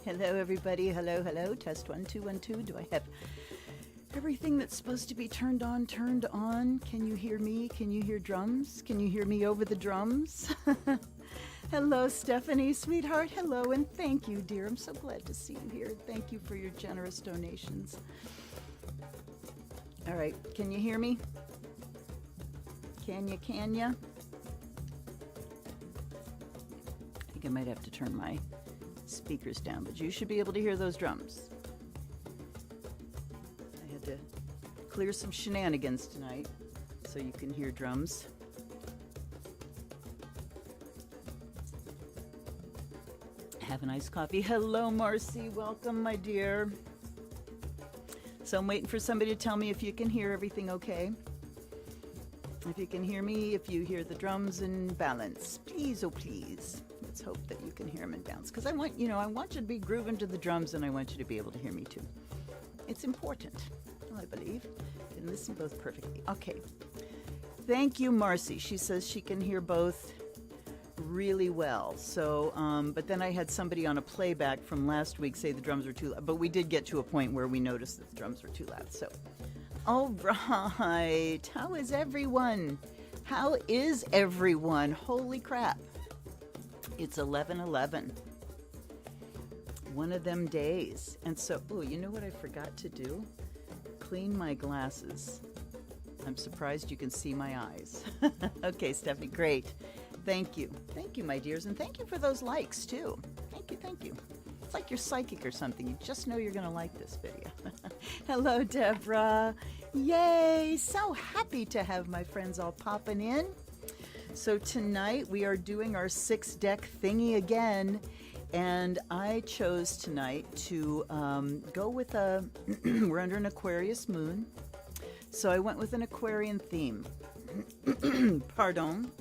Hello, everybody. Hello, hello. Test 1 2 1 2. Do I have everything that's supposed to be turned on? Can you hear me? Can you hear drums? Can you hear me over the drums? Hello, Stephanie, sweetheart. Hello, and thank you, dear. I'm so glad to see you here. Thank you for your generous donations. All right, can you hear me? Can ya? I think I might have to turn my speakers down, but you should be able to hear those drums. I had to clear some shenanigans tonight so you can hear drums. Have a nice coffee. Hello, Marcy. Welcome, my dear. So I'm waiting for somebody to tell me if you can hear everything okay. If you can hear me, if you hear the drums in balance. Please, oh please. Let's hope that you can hear them in balance. Because I want you to be grooving to the drums, and I want you to be able to hear me too. It's important, I believe. You can listen both perfectly. Okay. Thank you, Marcy. She says she can hear both really well. So, but then I had somebody on a playback from last week say the drums were too loud. But we did get to a point where we noticed that the drums were too loud. So, all right. How is everyone? How is everyone? Holy crap. It's 11/11. One of them days. And so, oh, you know what I forgot to do? Clean my glasses. I'm surprised you can see my eyes. Okay, Stephanie, great. Thank you. Thank you, my dears. And thank you for those likes, too. Thank you. It's like you're psychic or something. You just know you're going to like this video. Hello, Deborah. Yay. So happy to have my friends all popping in. So tonight we are doing our 6-deck thingy again. And I chose tonight to go with we're under an Aquarius moon. So I went with an Aquarian theme. Pardon.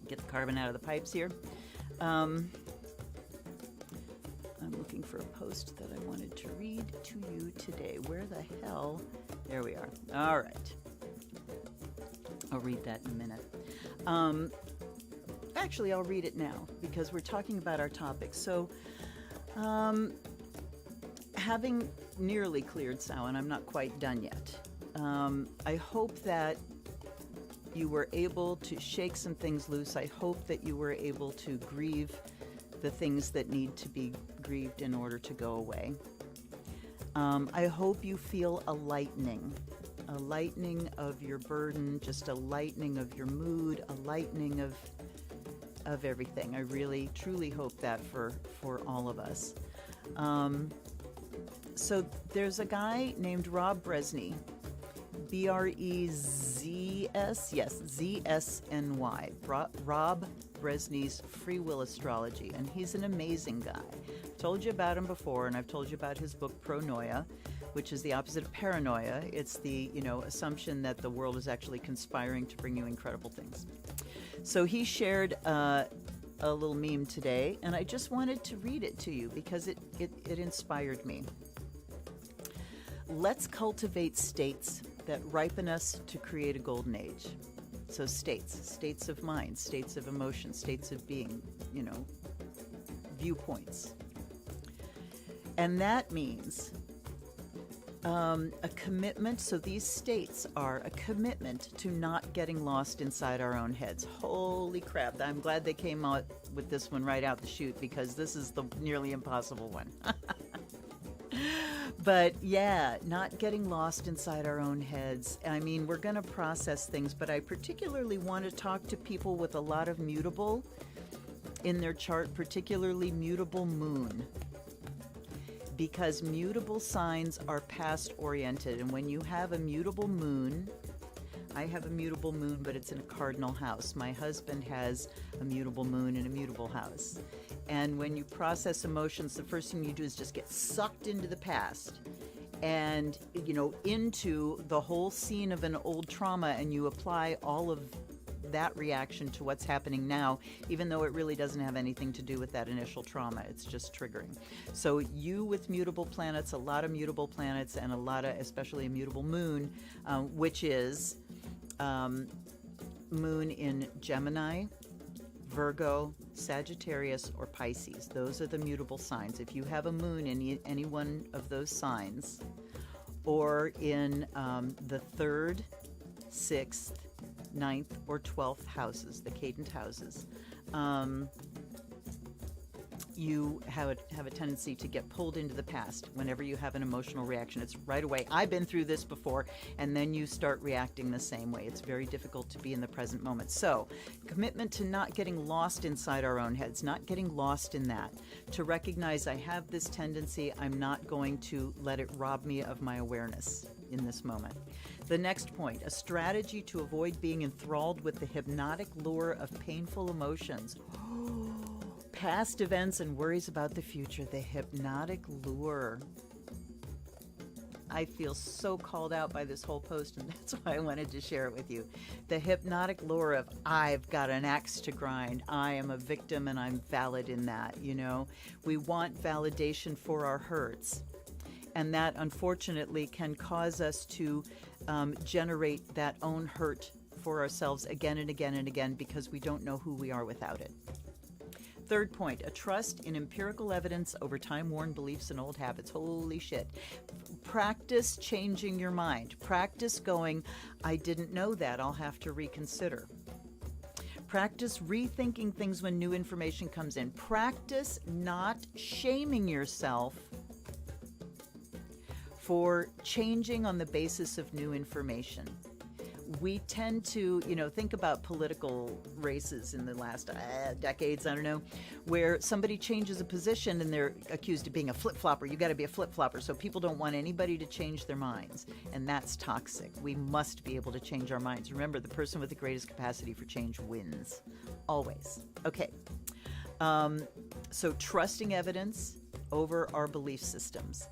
Get the carbon out of the pipes here. I'm looking for a post that I wanted to read to you today. Where the hell? There we are. All right. I'll read that in a minute. Actually, I'll read it now because we're talking about our topic. So, having nearly cleared Samhain, I'm not quite done yet. I hope that you were able to shake some things loose. I hope that you were able to grieve the things that need to be grieved in order to go away. I hope you feel a lightening of your burden, just a lightening of your mood, a lightening of everything. I really, truly hope that for all of us. So there's a guy named Rob Bresney, B-R-E-Z-S, yes, Z-S-N-Y, Rob Bresney's Free Will Astrology, and he's an amazing guy. I've told you about him before, and I've told you about his book, Pronoia, which is the opposite of paranoia. It's the, assumption that the world is actually conspiring to bring you incredible things. So he shared a little meme today, and I just wanted to read it to you because it inspired me. Let's cultivate states that ripen us to create a golden age. So states of mind, states of emotion, states of being, viewpoints. And that means a commitment. So these states are a commitment to not getting lost inside our own heads. Holy crap. I'm glad they came out with this one right out the chute because this is the nearly impossible one. But yeah, not getting lost inside our own heads. I mean, we're going to process things, but I particularly want to talk to people with a lot of mutable in their chart, particularly mutable moon. Because mutable signs are past oriented. And when you have a mutable moon, I have a mutable moon, but it's in a cardinal house. My husband has a mutable moon in a mutable house. And when you process emotions, the first thing you do is just get sucked into the past and, into the whole scene of an old trauma, and you apply all of that reaction to what's happening now, even though it really doesn't have anything to do with that initial trauma. It's just triggering. So you with mutable planets, a lot of mutable planets, and a lot of, especially a mutable moon, which is moon in Gemini, Virgo, Sagittarius, or Pisces. Those are the mutable signs. If you have a moon in any one of those signs, or in the 3rd, 6th, 9th, or 12th houses, the cadent houses, you have a tendency to get pulled into the past whenever you have an emotional reaction. It's right away. I've been through this before, and then you start reacting the same way. It's very difficult to be in the present moment. So, commitment to not getting lost inside our own heads, not getting lost in that, to recognize I have this tendency, I'm not going to let it rob me of my awareness in this moment. The next point, a strategy to avoid being enthralled with the hypnotic lure of painful emotions. Past events and worries about the future, the hypnotic lure. I feel so called out by this whole post, and that's why I wanted to share it with you. The hypnotic lure of, I've got an axe to grind. I am a victim and I'm valid in that, you know. We want validation for our hurts. And that, unfortunately, can cause us to generate that own hurt for ourselves again and again and again because we don't know who we are without it. Third point, a trust in empirical evidence over time-worn beliefs and old habits. Holy shit. Practice changing your mind. Practice going, I didn't know that, I'll have to reconsider. Practice rethinking things when new information comes in. Practice not shaming yourself for changing on the basis of new information. We tend to, think about political races in the last decades, I don't know, where somebody changes a position and they're accused of being a flip-flopper. You got to be a flip-flopper. So people don't want anybody to change their minds. And that's toxic. We must be able to change our minds. Remember, the person with the greatest capacity for change wins. Always. Okay. So trusting evidence over our belief systems.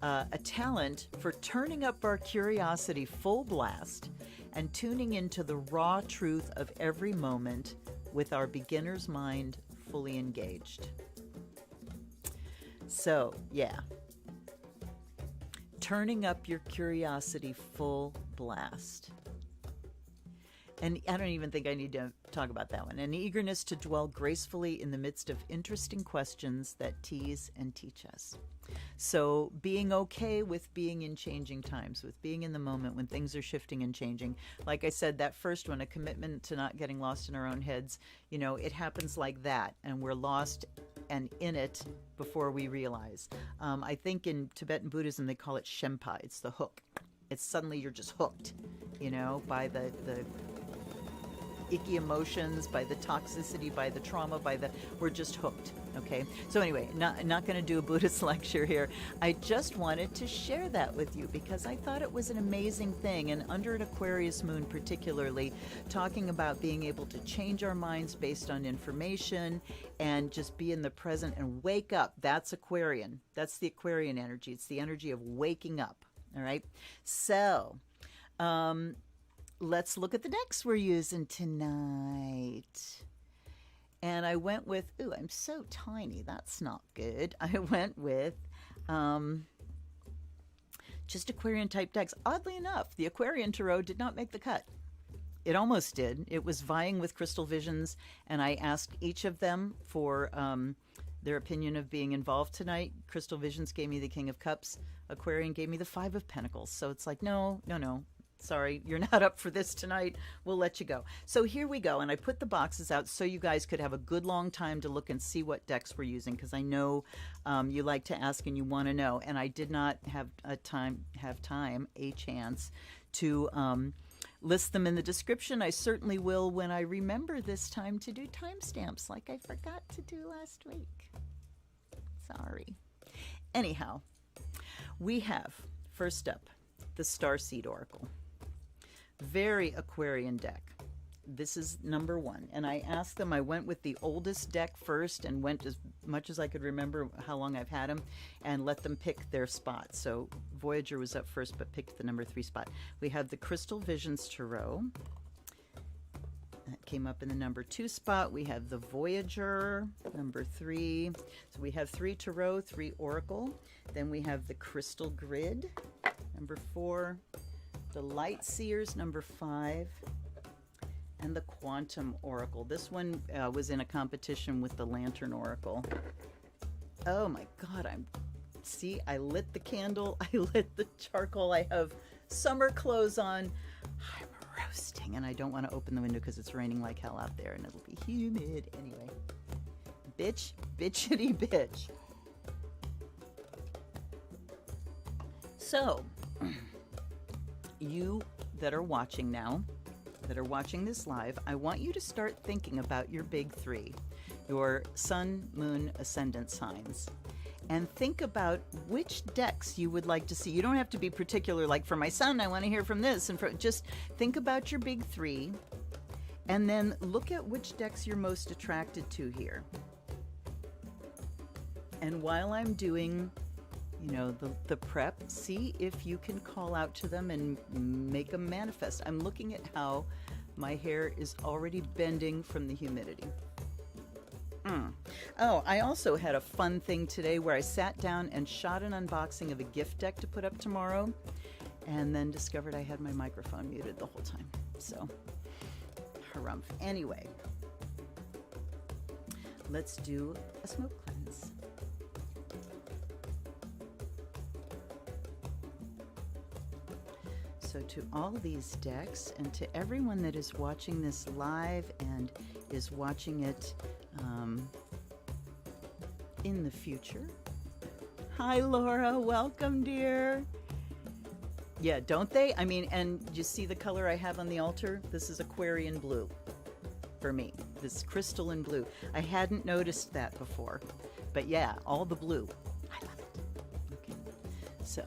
A talent for turning up our curiosity full blast and tuning into the raw truth of every moment with our beginner's mind fully engaged. So, yeah. Turning up your curiosity full blast. And I don't even think I need to talk about that one. An eagerness to dwell gracefully in the midst of interesting questions that tease and teach us. So being okay with being in changing times, with being in the moment when things are shifting and changing. Like I said, that first one, a commitment to not getting lost in our own heads, it happens like that, and we're lost and in it before we realize. I think in Tibetan Buddhism, they call it Shempa. It's the hook. It's suddenly you're just hooked, by the icky emotions, by the toxicity, by the trauma, we're just hooked. Okay, so anyway, not going to do a Buddhist lecture here. I just wanted to share that with you because I thought it was an amazing thing. And under an Aquarius moon particularly, talking about being able to change our minds based on information and just be in the present and wake up. That's Aquarian. That's the Aquarian energy. It's the energy of waking up. All right, so let's look at the decks we're using tonight. And I went with, ooh, I'm so tiny. That's not good. I went with just Aquarian type decks. Oddly enough, the Aquarian Tarot did not make the cut. It almost did. It was vying with Crystal Visions, and I asked each of them for their opinion of being involved tonight. Crystal Visions gave me the King of Cups. Aquarian gave me the Five of Pentacles. So it's like, no. Sorry, you're not up for this tonight. We'll let you go. So here we go. And I put the boxes out so you guys could have a good long time to look and see what decks we're using, because I know you like to ask and you want to know. And I did not have a chance to list them in the description. I certainly will when I remember this time to do timestamps like I forgot to do last week. Sorry. Anyhow, we have, first up, the Starseed Oracle. Very Aquarian deck. This is number one. And I asked them, I went with the oldest deck first and went as much as I could remember how long I've had them and let them pick their spot. So Voyager was up first but picked the number 3 spot. We have the Crystal Visions Tarot. That came up in the number 2 spot. We have the Voyager, number 3. So we have 3 Tarot, 3 Oracle. Then we have the Crystal Grid, number 4. The Light Seers, number 5. and the Quantum Oracle. This one was in a competition with the Lantern Oracle. Oh my God, see, I lit the candle, I lit the charcoal, I have summer clothes on. I'm roasting, and I don't want to open the window because it's raining like hell out there and it'll be humid. Anyway, bitchity bitch. So, you that are watching now, that are watching this live, I want you to start thinking about your big three, your sun, moon, ascendant signs, and think about which decks you would like to see. You don't have to be particular, like for my sun, I want to hear from this, and just think about your big three, and then look at which decks you're most attracted to here. And while I'm doing, you know, the prep, see if you can call out to them and make them manifest. I'm looking at how my hair is already bending from the humidity. Oh, I also had a fun thing today where I sat down and shot an unboxing of a gift deck to put up tomorrow, and then discovered I had my microphone muted the whole time. So, harumph. Anyway, let's do a smoke cleanse. So to all these decks, and to everyone that is watching this live and is watching it in the future. Hi, Laura. Welcome, dear. Yeah, don't they? I mean, and you see the color I have on the altar? This is Aquarian blue for me. This crystalline blue. I hadn't noticed that before. But yeah, all the blue. I love it. Okay. So,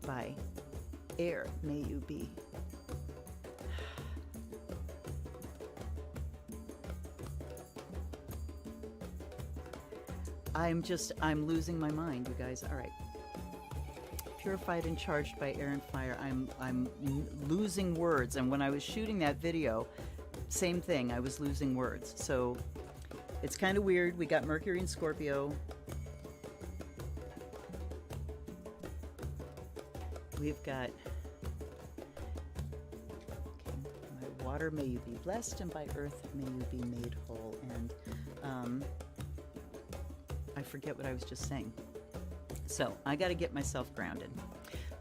by air may you be. I'm losing my mind, you guys. All right. Purified and charged by air and fire. I'm losing words. And when I was shooting that video, same thing. I was losing words. So it's kind of weird. We got Mercury and Scorpio. We've got, okay, by water may you be blessed, and by earth may you be made whole. And I forget what I was just saying. So I got to get myself grounded.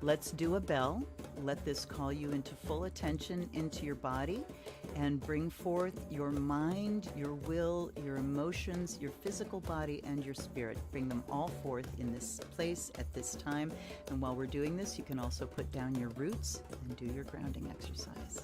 Let's do a bell. Let this call you into full attention into your body and bring forth your mind, your will, your emotions, your physical body, and your spirit. Bring them all forth in this place at this time. And while we're doing this, you can also put down your roots and do your grounding exercise.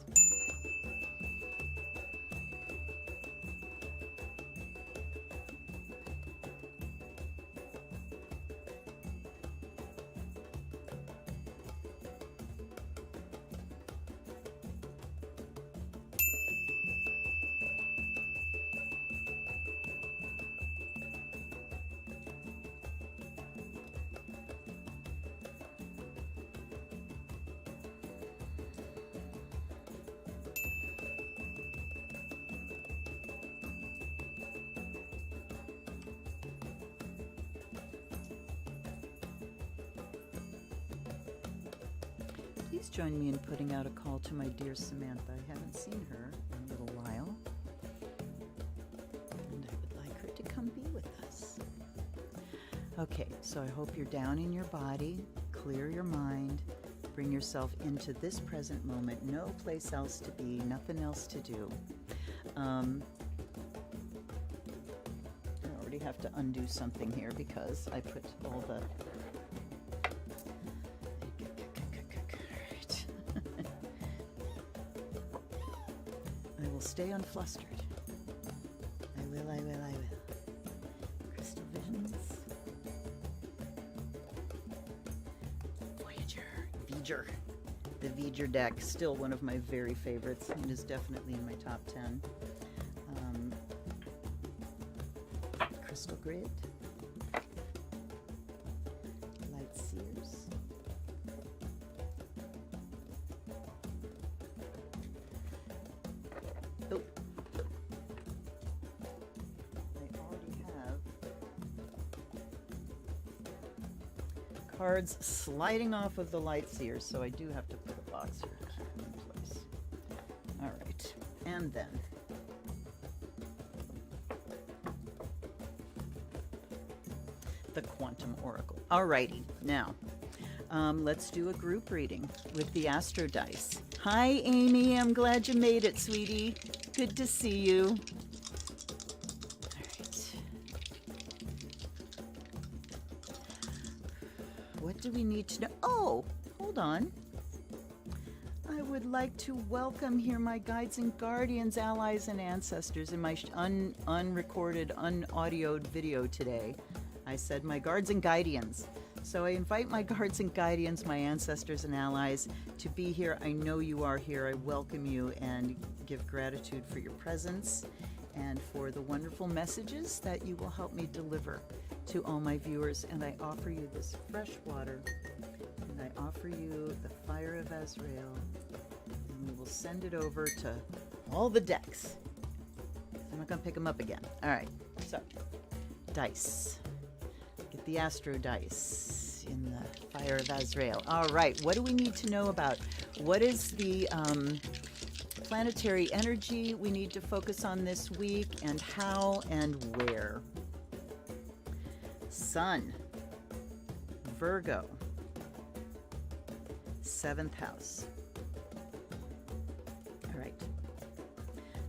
Please join me in putting out a call to my dear Samantha. I haven't seen her in a little while, and I would like her to come be with us. Okay, so I hope you're down in your body, clear your mind, bring yourself into this present moment, no place else to be, nothing else to do. I already have to undo something here because I put all the... Stay unflustered. I will. Crystal visions. Voyager. The Voyager deck, still one of my very favorites. It is definitely in my top 10. Crystal grid. Light seers. Oh. I already have cards sliding off of the light seers, so I do have to put a box here in place. All right. And then the Quantum Oracle. Alrighty, now let's do a group reading with the Astrodice. Hi, Amy. I'm glad you made it, sweetie. Good to see you. All right. What do we need to know? Oh, hold on. I would like to welcome here my guides and guardians, allies and ancestors in my unrecorded, unaudioed video today. I said my guards and guardians. So I invite my guards and guardians, my ancestors and allies, to be here. I know you are here. I welcome you and give gratitude for your presence and for the wonderful messages that you will help me deliver to all my viewers. And I offer you this fresh water, and I offer you the fire of Azrael, and we will send it over to all the decks. I'm not going to pick them up again. All right, so dice. Get the Astrodice in the fire of Azrael. All right, what do we need to know about? What is the planetary energy we need to focus on this week, and how and where? Sun, Virgo, 7th house. All right.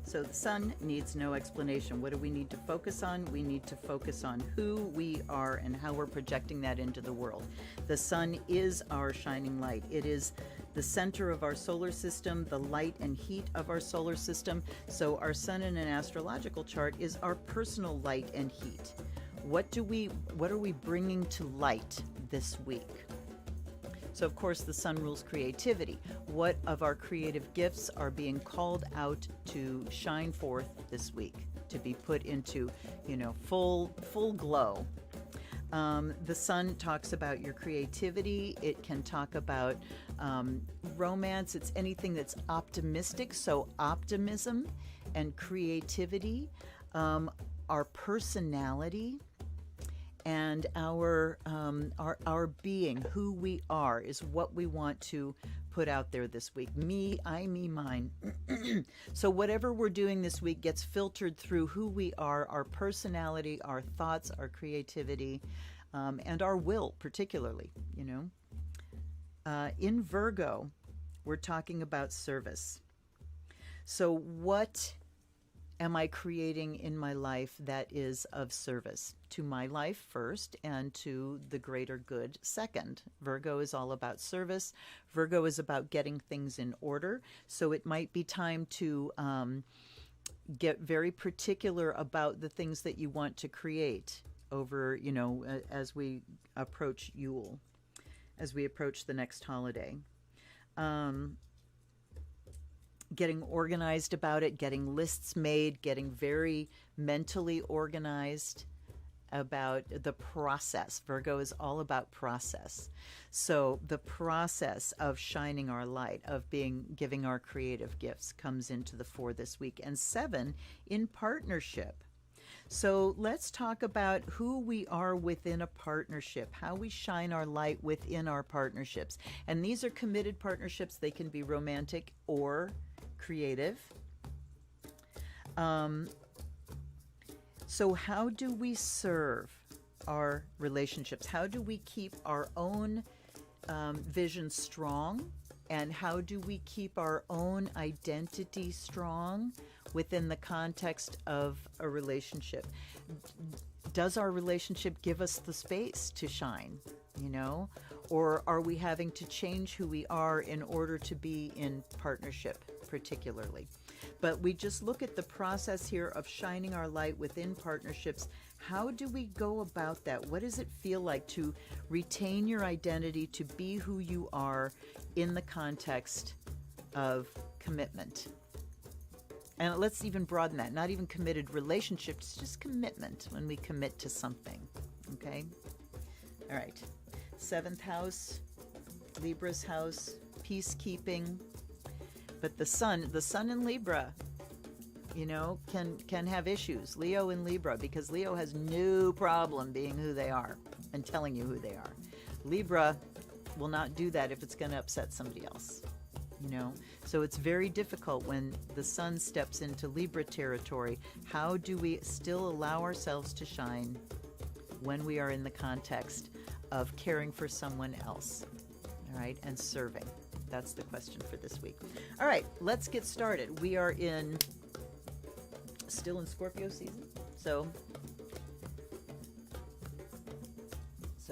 So the sun needs no explanation. What do we need to focus on? We need to focus on who we are and how we're projecting that into the world. The sun is our shining light. It is the center of our solar system, the light and heat of our solar system. So our sun in an astrological chart is our personal light and heat. What are we bringing to light this week? So, of course, the sun rules creativity. What of our creative gifts are being called out to shine forth this week, to be put into, full glow? The sun talks about your creativity. It can talk about romance. It's anything that's optimistic. So optimism and creativity, our personality, and our being, who we are, is what we want to put out there this week. Me, I, me, mine. So whatever we're doing this week gets filtered through who we are, our personality, our thoughts, our creativity, and our will, particularly. In Virgo, we're talking about service. So what am I creating in my life that is of service to my life first and to the greater good second? Virgo is all about service. Virgo is about getting things in order. So it might be time to get very particular about the things that you want to create over, as we approach Yule, as we approach the next holiday. Getting organized about it, getting lists made, getting very mentally organized about the process. Virgo is all about process. So the process of shining our light, of giving our creative gifts, comes into the fore this week. And 7, in partnership. So let's talk about who we are within a partnership, how we shine our light within our partnerships. And these are committed partnerships. They can be romantic or creative. So how do we serve our relationships? How do we keep our own vision strong? And how do we keep our own identity strong within the context of a relationship? Does our relationship give us the space to shine, Or are we having to change who we are in order to be in partnership, particularly? But we just look at the process here of shining our light within partnerships. How do we go about that? What does it feel like to retain your identity, to be who you are in the context of commitment? And let's even broaden that. Not even committed relationships, just commitment, when we commit to something. Okay? All right. 7th house, Libra's house, peacekeeping. But the sun in Libra, can have issues. Leo in Libra, because Leo has no problem being who they are and telling you who they are. Libra will not do that if it's going to upset somebody else. you know. So it's very difficult when the sun steps into Libra territory. How do we still allow ourselves to shine when we are in the context of caring for someone else, all right, and serving? That's the question for this week. All right, let's get started. We are still in Scorpio season. So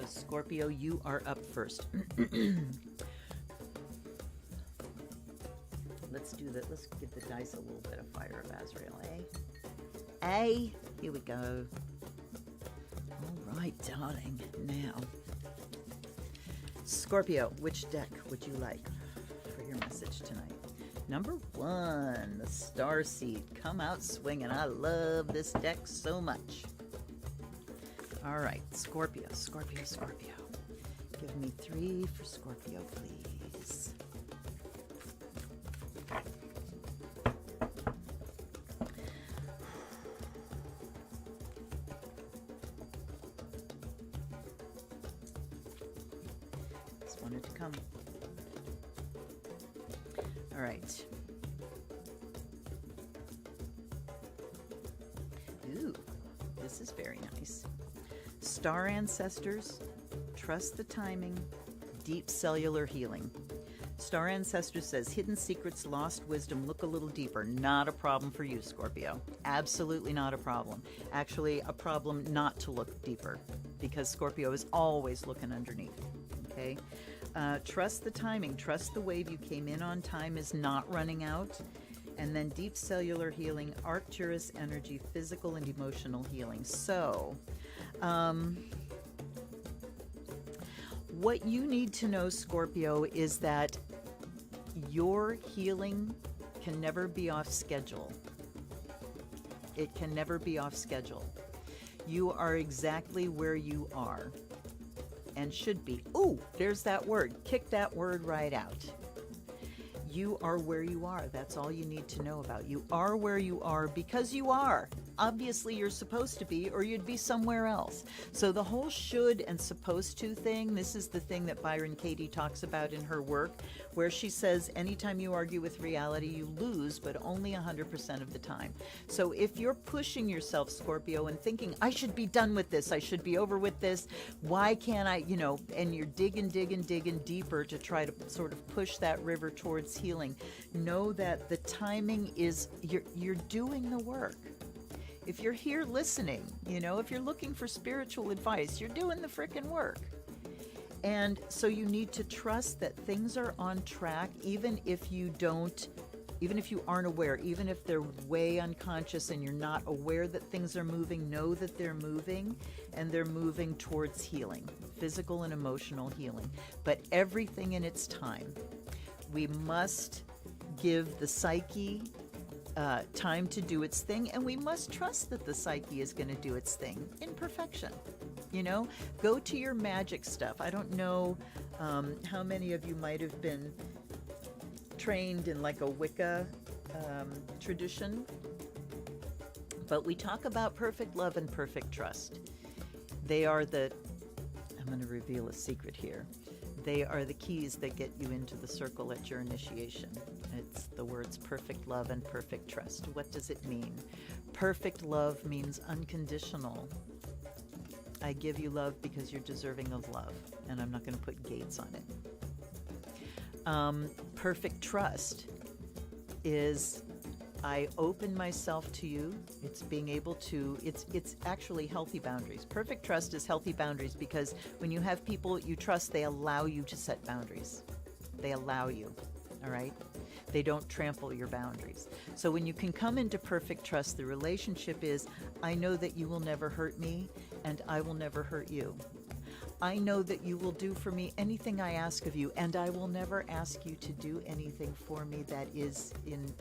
Scorpio, you are up first. Let's do that. Let's give the dice a little bit of fire of Azrael, eh? Here we go. All right, darling. Now, Scorpio, which deck would you like for your message tonight? Number 1, the Starseed. Come out swinging. I love this deck so much. All right, Scorpio, Scorpio, Scorpio. Give me 3 for Scorpio, please. Just wanted to come. All right. Ooh, this is very nice. Star ancestors, trust the timing, deep cellular healing. Star ancestors says hidden secrets, lost wisdom, look a little deeper. Not a problem for you, Scorpio. Absolutely not a problem. Actually, a problem not to look deeper, because Scorpio is always looking underneath. Okay? Trust the timing. Trust the wave you came in on. Time is not running out. And then deep cellular healing, Arcturus energy, physical and emotional healing. So, what you need to know, Scorpio, is that your healing can never be off schedule. It can never be off schedule. You are exactly where you are and should be. Ooh, there's that word. Kick that word right out. You are where you are. That's all you need to know about. You are where you are because you are. Obviously, you're supposed to be, or you'd be somewhere else. So the whole should and supposed to thing, this is the thing that Byron Katie talks about in her work, where she says anytime you argue with reality, you lose, but only 100% of the time. So if you're pushing yourself, Scorpio, and thinking, I should be done with this, I should be over with this, why can't I, and you're digging deeper to try to sort of push that river towards healing, know that the timing is, you're doing the work. If you're here listening, if you're looking for spiritual advice, you're doing the frickin' work. And so you need to trust that things are on track, even if you aren't aware, even if they're way unconscious and you're not aware that things are moving, know that they're moving, and they're moving towards healing, physical and emotional healing. But everything in its time. We must give the psyche time to do its thing, and we must trust that the psyche is going to do its thing in perfection. Go to your magic stuff. I don't know how many of you might have been trained in like a Wicca tradition, but we talk about perfect love and perfect trust. I'm going to reveal a secret here. They are the keys that get you into the circle at your initiation. It's the words perfect love and perfect trust. What does it mean? Perfect love means unconditional. I give you love because you're deserving of love, and I'm not going to put gates on it. Perfect trust is I open myself to you. It's being able to, it's actually healthy boundaries. Perfect trust is healthy boundaries, because when you have people you trust, they allow you to set boundaries. They allow you, all right? They don't trample your boundaries. So when you can come into perfect trust, the relationship is, I know that you will never hurt me, and I will never hurt you. I know that you will do for me anything I ask of you, and I will never ask you to do anything for me that is in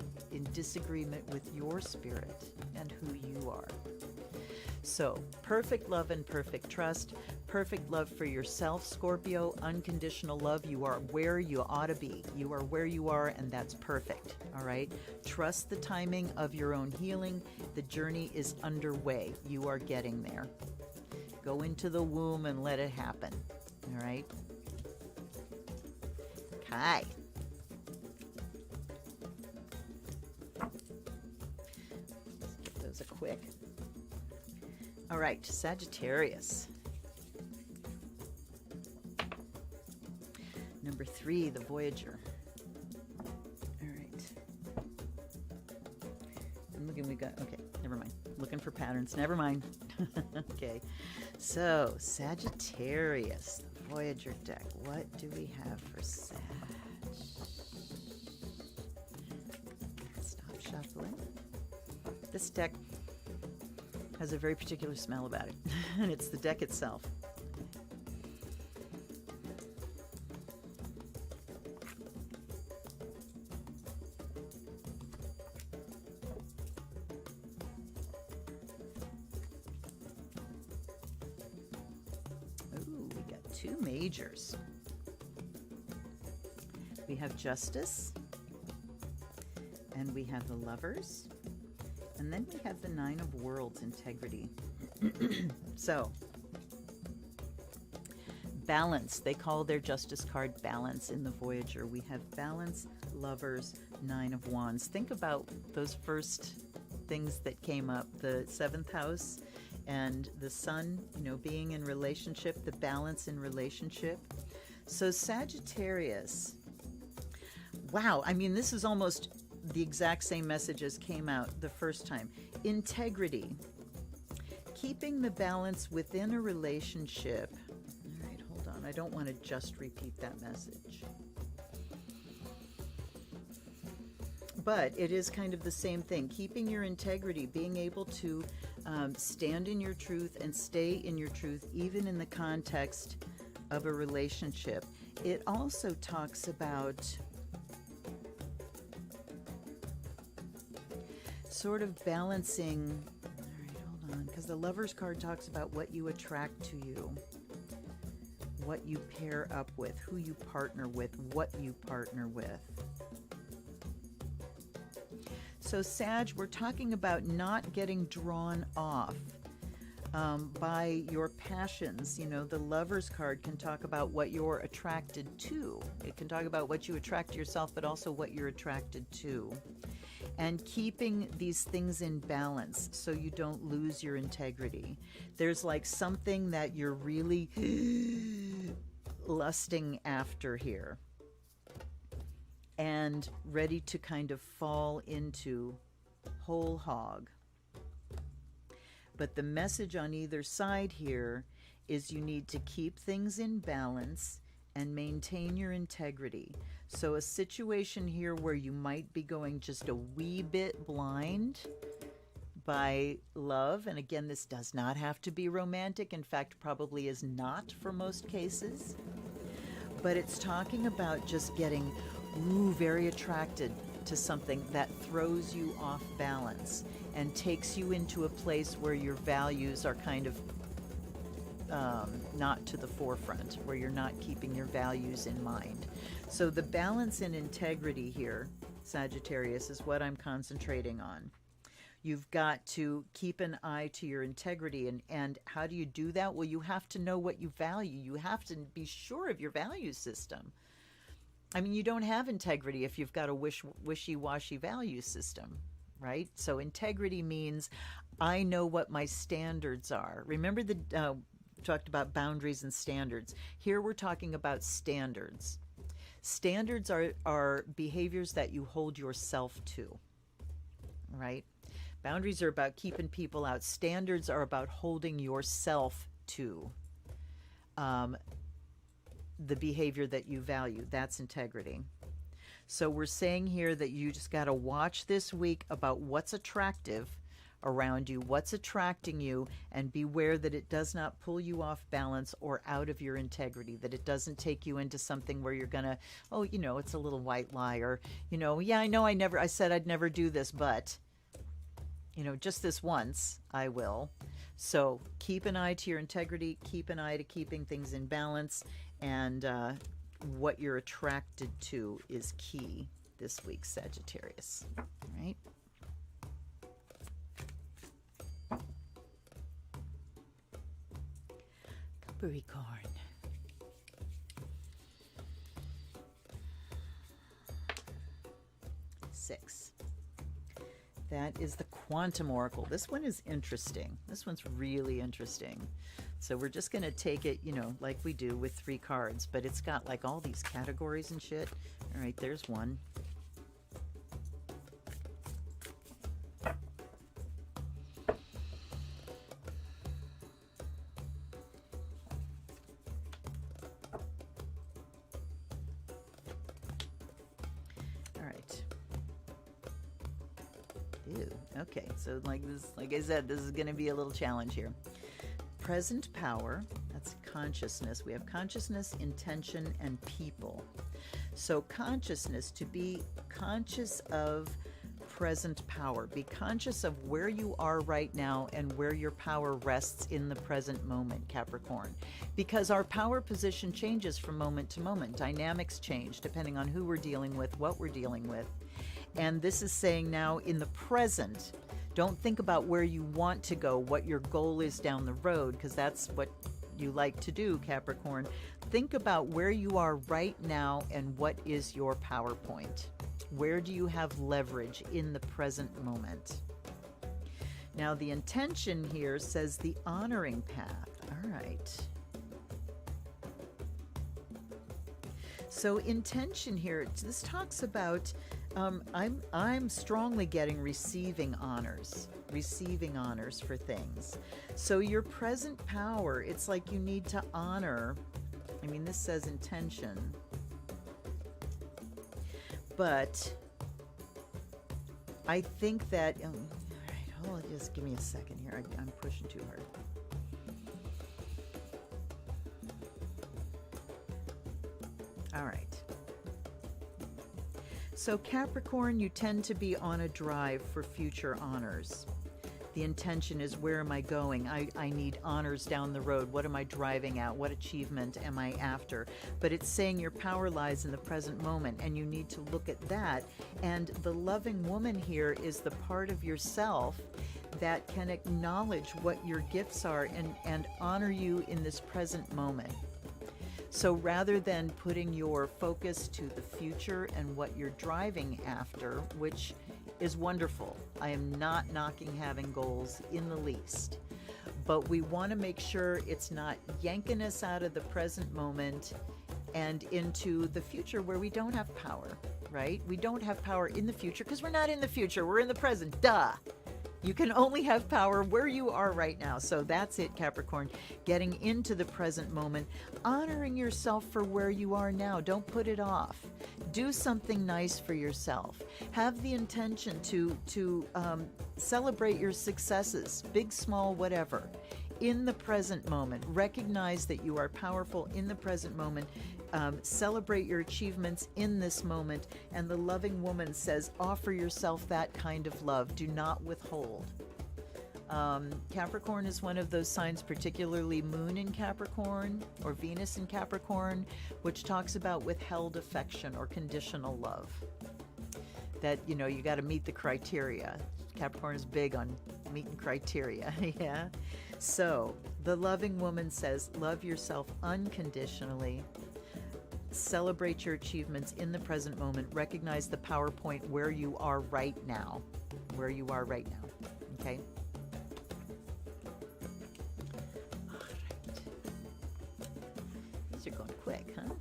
disagreement with your spirit and who you are. So, perfect love and perfect trust, perfect love for yourself, Scorpio, unconditional love. You are where you ought to be. You are where you are, and that's perfect, all right? Trust the timing of your own healing. The journey is underway. You are getting there. Go into the womb and let it happen, all right? Okay. quick. All right, Sagittarius. Number 3, the Voyager. All right. I'm looking, we got, okay, never mind. Looking for patterns, never mind. Okay, so Sagittarius, the Voyager deck. What do we have for Sag? Stop shuffling. This deck has a very particular smell about it, and it's the deck itself. Ooh, we got 2 majors. We have Justice, and we have the Lovers. And then we have the 9 of Worlds, Integrity. So, balance. They call their Justice card balance in the Voyager. We have balance, Lovers, 9 of Wands. Think about those first things that came up. The 7th house and the Sun, you know, being in relationship, the balance in relationship. So Sagittarius, wow, I mean, this is almost the exact same messages came out the first time. Integrity, keeping the balance within a relationship. All right, hold on. I don't want to just repeat that message. But it is kind of the same thing. Keeping your integrity, being able to stand in your truth and stay in your truth, even in the context of a relationship. It also talks about sort of balancing, all right, hold on, because the Lovers card talks about what you attract to you, what you pair up with, who you partner with, what you partner with. So Sag, we're talking about not getting drawn off by your passions. You know, the Lovers card can talk about what you're attracted to. It can talk about what you attract to yourself, but also what you're attracted to. And keeping these things in balance so you don't lose your integrity. There's like something that you're really lusting after here and ready to kind of fall into whole hog. But the message on either side here is you need to keep things in balance and maintain your integrity. So a situation here where you might be going just a wee bit blind by love, and again, this does not have to be romantic. In fact, probably is not for most cases. But it's talking about just getting very attracted to something that throws you off balance and takes you into a place where your values are kind of not to the forefront, where you're not keeping your values in mind. So the balance and integrity here, Sagittarius, is what I'm concentrating on. You've got to keep an eye to your integrity. And how do you do that? Well, you have to know what you value. You have to be sure of your value system. I mean, you don't have integrity if you've got a wishy-washy value system, right? So integrity means I know what my standards are. Remember the talked about boundaries and standards. Here we're talking about standards. Standards are behaviors that you hold yourself to, right? Boundaries are about keeping people out. Standards are about holding yourself to the behavior that you value. That's integrity. So we're saying here that you just got to watch this week about what's attractive around you, what's attracting you, and beware that it does not pull you off balance or out of your integrity, that it doesn't take you into something where you're gonna, oh, you know, it's a little white lie, or, you know, yeah, I said I'd never do this, but, you know, just this once, I will. So keep an eye to your integrity, keep an eye to keeping things in balance, and what you're attracted to is key this week, Sagittarius, right? Capricorn. Six. That is the Quantum Oracle. This one is interesting. This one's really interesting. So we're just going to take it, you know, like we do with 3 cards, but it's got like all these categories and shit. All right, there's one. Okay, so like I said, this is going to be a little challenge here. Present power, that's consciousness. We have consciousness, intention, and people. So consciousness, to be conscious of present power. Be conscious of where you are right now and where your power rests in the present moment, Capricorn. Because our power position changes from moment to moment. Dynamics change depending on who we're dealing with, what we're dealing with. And this is saying now in the present, don't think about where you want to go, what your goal is down the road, because that's what you like to do, Capricorn. Think about where you are right now and what is your power point. Where do you have leverage in the present moment? Now, the intention here says the honoring path. All right. So intention here, this talks about I'm strongly getting receiving honors for things. So your present power, it's like you need to honor. I mean, this says intention, but I think that all right, hold on, just give me a second here. I'm pushing too hard. All right. So Capricorn, you tend to be on a drive for future honors. The intention is, where am I going? I need honors down the road. What am I driving at? What achievement am I after? But it's saying your power lies in the present moment, and you need to look at that. And the loving woman here is the part of yourself that can acknowledge what your gifts are and honor you in this present moment. So rather than putting your focus to the future and what you're driving after, which is wonderful. I am not knocking having goals in the least. But we want to make sure it's not yanking us out of the present moment and into the future where we don't have power, right? We don't have power in the future because we're not in the future. We're in the present. Duh! You can only have power where you are right now. So that's it, Capricorn. Getting into the present moment, honoring yourself for where you are now. Don't put it off. Do something nice for yourself. Have the intention to celebrate your successes, big, small, whatever, in the present moment. Recognize that you are powerful in the present moment. Celebrate your achievements in this moment. And the loving woman says, offer yourself that kind of love. Do not withhold. Capricorn is one of those signs, particularly Moon in Capricorn or Venus in Capricorn, which talks about withheld affection or conditional love. That, you know, you got to meet the criteria. Capricorn is big on meeting criteria. Yeah. So the loving woman says, love yourself unconditionally. Celebrate your achievements in the present moment. Recognize the power point where you are right now. Where you are right now. Okay? All right. These are going quick, huh?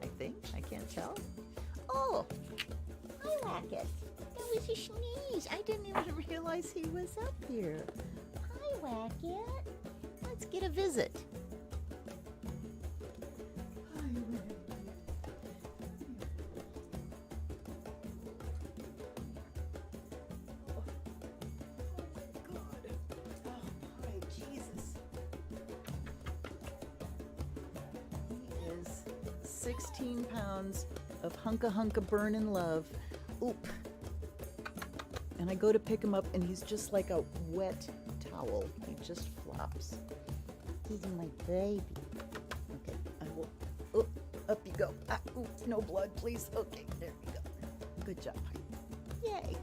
I think. I can't tell. Oh! Hi, Wacket. That was a sneeze. I didn't even realize he was up here. Hi, Wacket. Let's get a visit. Hi, Wacket. 16 pounds of hunka burnin' love. Oop. And I go to pick him up and he's just like a wet towel. He just flops. He's my baby. Okay, I will. Oh, up you go. Ah, ooh, no blood, please. Okay, there you go. Good job. Yay.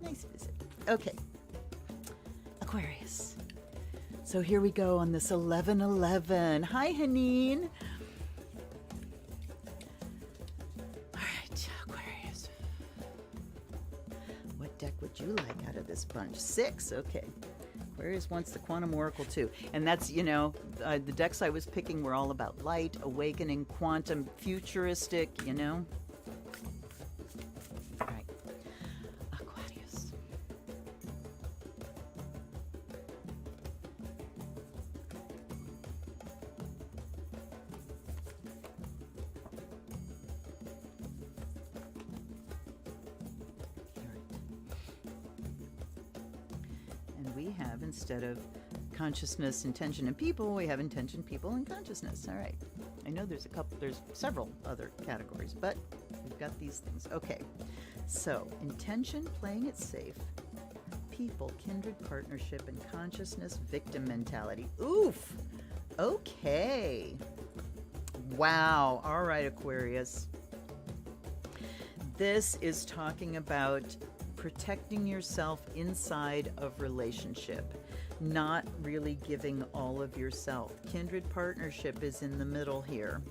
Nice visit. Okay. Aquarius. So here we go on this 11/11. Hi, Haneen. All right, Aquarius. What deck would you like out of this bunch. 6, okay. Aquarius wants the Quantum Oracle too. And that's, you know, the decks I was picking were all about light, awakening, quantum, futuristic, you know. All right. Aquarius. We have, instead of consciousness, intention, and people, we have intention, people, and consciousness. All right. I know there's several other categories, but we've got these things. Okay. So, intention, playing it safe, people, kindred, partnership, and consciousness, victim mentality. Oof. Okay. Wow. All right, Aquarius. This is talking about protecting yourself inside of relationship, not really giving all of yourself. Kindred partnership is in the middle here.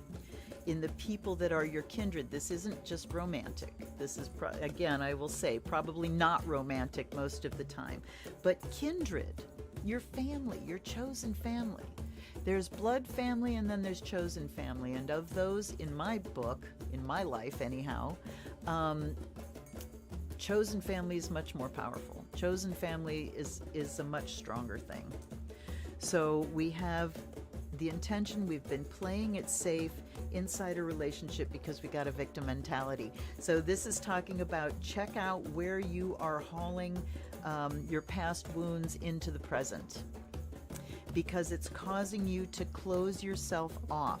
In the people that are your kindred, this isn't just romantic. This is, again, I will say, probably not romantic most of the time. But kindred, your family, your chosen family. There's blood family and then there's chosen family. And of those, in my book, in my life anyhow, chosen family is much more powerful. Chosen family is a much stronger thing. So we have the intention, we've been playing it safe inside a relationship because we got a victim mentality. So this is talking about check out where you are hauling your past wounds into the present, because it's causing you to close yourself off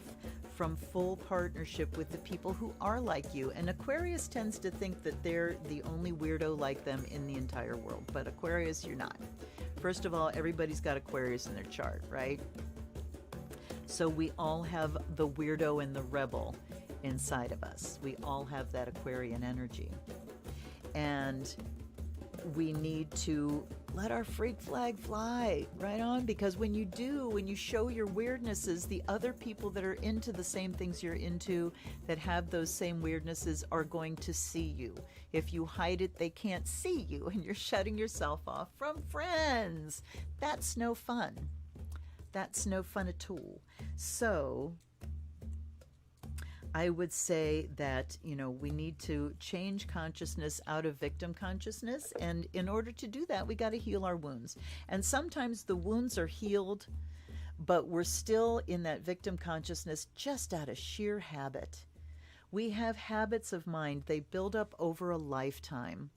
from full partnership with the people who are like you. And Aquarius tends to think that they're the only weirdo like them in the entire world. But Aquarius, you're not. First of all, everybody's got Aquarius in their chart, right? So we all have the weirdo and the rebel inside of us. We all have that Aquarian energy. And we need to let our freak flag fly right on, because when you do, when you show your weirdnesses, the other people that are into the same things you're into, that have those same weirdnesses, are going to see you. If you hide it, they can't see you, and you're shutting yourself off from friends. That's no fun. That's no fun at all. So I would say that, you know, we need to change consciousness out of victim consciousness. And in order to do that, we got to heal our wounds. And sometimes the wounds are healed, but we're still in that victim consciousness just out of sheer habit. We have habits of mind. They build up over a lifetime.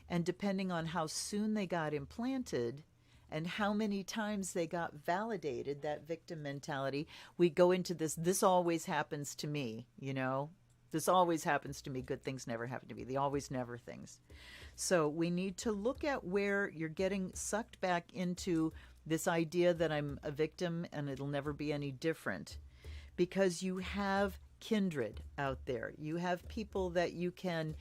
And depending on how soon they got implanted, and how many times they got validated, that victim mentality, we go into this always happens to me, you know? This always happens to me. Good things never happen to me. The always never things. So we need to look at where you're getting sucked back into this idea that I'm a victim and it'll never be any different. Because you have kindred out there. You have people that you can,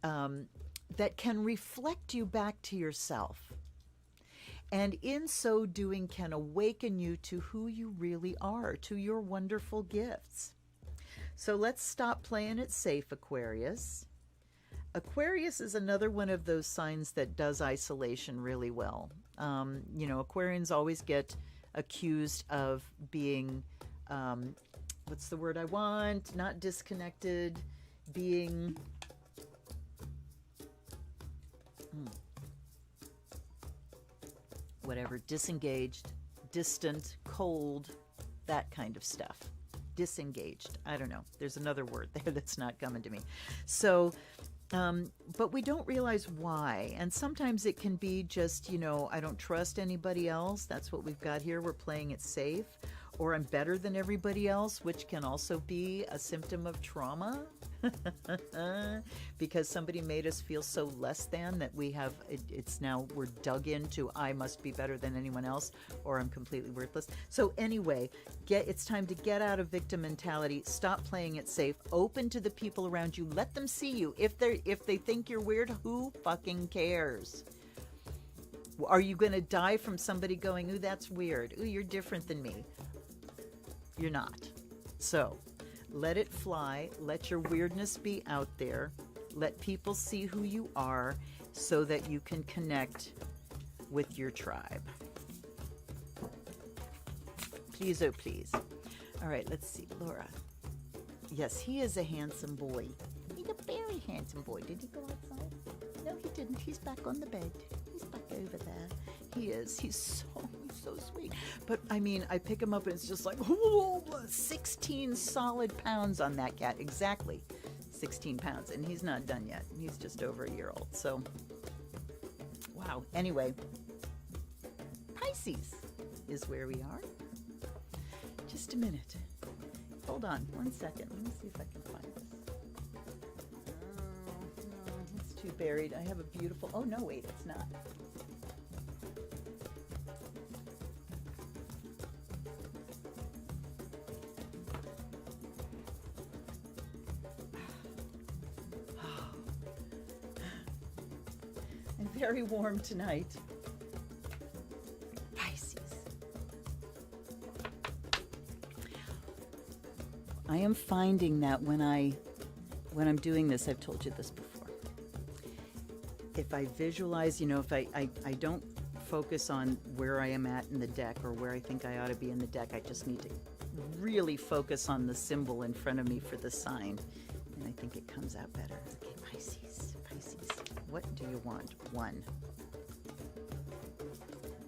that can reflect you back to yourself. And in so doing can awaken you to who you really are, to your wonderful gifts. So let's stop playing it safe, Aquarius. Aquarius is another one of those signs that does isolation really well. You know, Aquarians always get accused of being, what's the word I want? Not disconnected, being... whatever, disengaged, distant, cold, that kind of stuff. Disengaged. I don't know. There's another word there that's not coming to me. So, but we don't realize why. And sometimes it can be just, you know, I don't trust anybody else. That's what we've got here. We're playing it safe. Or I'm better than everybody else, which can also be a symptom of trauma. Because somebody made us feel so less than that we have, it's now we're dug into, I must be better than anyone else, or I'm completely worthless. So anyway, it's time to get out of victim mentality. Stop playing it safe. Open to the people around you. Let them see you. If they think you're weird, who fucking cares? Are you going to die from somebody going, ooh, that's weird. Ooh, you're different than me. You're not. So let it fly. Let your weirdness be out there. Let people see who you are so that you can connect with your tribe. Please, oh please. All right, let's see, Laura. Yes, he is a handsome boy. He's a very handsome boy. Did he go outside? No, he didn't. He's back on the bed. He's back over there. He is. He's so sweet. But I mean, I pick him up and it's just like, whoa, 16 solid pounds on that cat. Exactly 16 pounds. And he's not done yet. He's just over a year old. So, wow. Anyway, Pisces is where we are. Just a minute. Hold on 1 second. Let me see if I can find this. No, it's too buried. I have a beautiful... Oh, no, wait, it's not. I'm very warm tonight. I am finding that when I'm doing this, I've told you this before, if I visualize, if I don't focus on where I am at in the deck or where I think I ought to be in the deck, I just need to really focus on the symbol in front of me for the sign, and I think it comes out better. Okay, Pisces, what do you want? 1.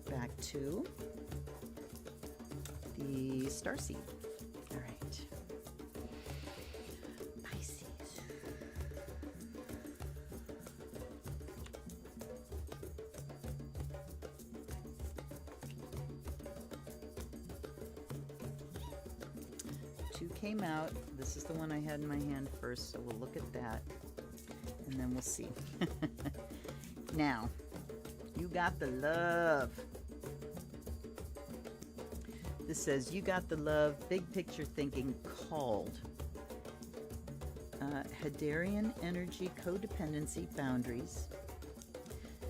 Back to the starseed. All right. Came out. This is the one I had in my hand first, so we'll look at that and then we'll see. Now, you got the love. This says you got the love, big picture thinking called. Hadarian energy, codependency, boundaries.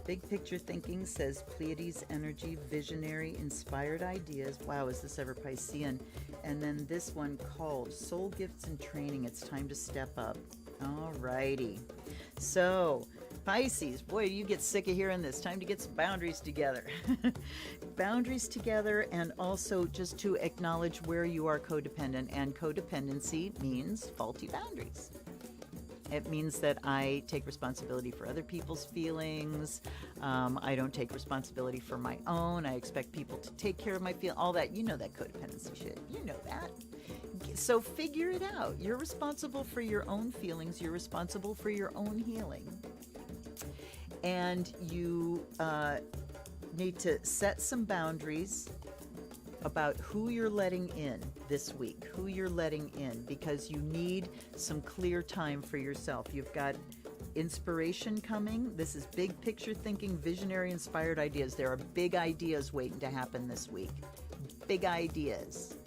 Big picture thinking says Pleiades energy, visionary, inspired ideas. Wow, is this ever Piscean? And then this one called soul gifts and training. It's time to step up. All righty. So, Pisces, boy, you get sick of hearing this. Time to get some boundaries together. Boundaries together, and also just to acknowledge where you are codependent. And codependency means faulty boundaries. It means that I take responsibility for other people's feelings. I don't take responsibility for my own. I expect people to take care of my feelings. All that. You know that codependency shit. You know that. So figure it out. You're responsible for your own feelings. You're responsible for your own healing. And you need to set some boundaries about who you're letting in this week, who you're letting in, because you need some clear time for yourself. You've got inspiration coming. This is big picture thinking, visionary, inspired ideas. There are big ideas waiting to happen this week. Big ideas.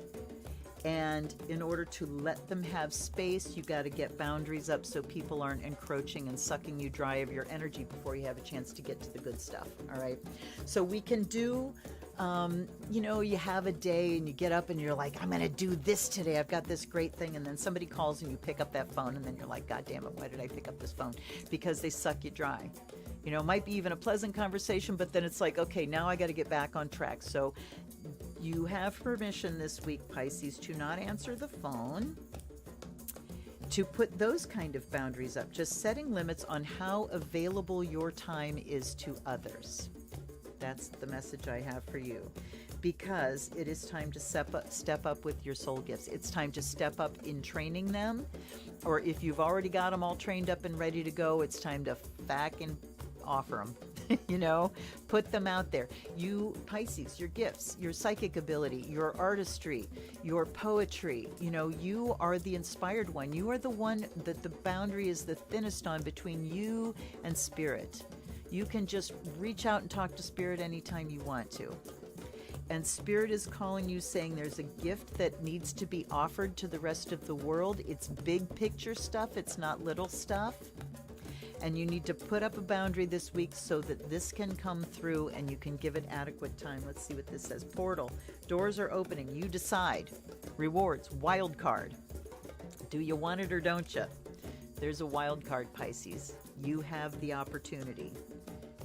And in order to let them have space, you got to get boundaries up so people aren't encroaching and sucking you dry of your energy before you have a chance to get to the good stuff. All right. So we can do, you have a day and you get up and you're like, I'm going to do this today. I've got this great thing. And then somebody calls and you pick up that phone and then you're like, God damn it, why did I pick up this phone? Because they suck you dry. It might be even a pleasant conversation, but then it's like, okay, now I got to get back on track. So you have permission this week, Pisces, to not answer the phone, to put those kind of boundaries up, just setting limits on how available your time is to others. That's the message I have for you, because it is time to step up with your soul gifts. It's time to step up in training them, or if you've already got them all trained up and ready to go, it's time to and offer them. Put them out there. You, Pisces, your gifts, your psychic ability, your artistry, your poetry, you are the inspired one. You are the one that the boundary is the thinnest on between you and spirit. You can just reach out and talk to spirit anytime you want to. And spirit is calling you, saying there's a gift that needs to be offered to the rest of the world. It's big picture stuff. It's not little stuff. And you need to put up a boundary this week so that this can come through and you can give it adequate time. Let's see what this says. Portal. Doors are opening. You decide. Rewards. Wild card. Do you want it or don't you? There's a wild card, Pisces. You have the opportunity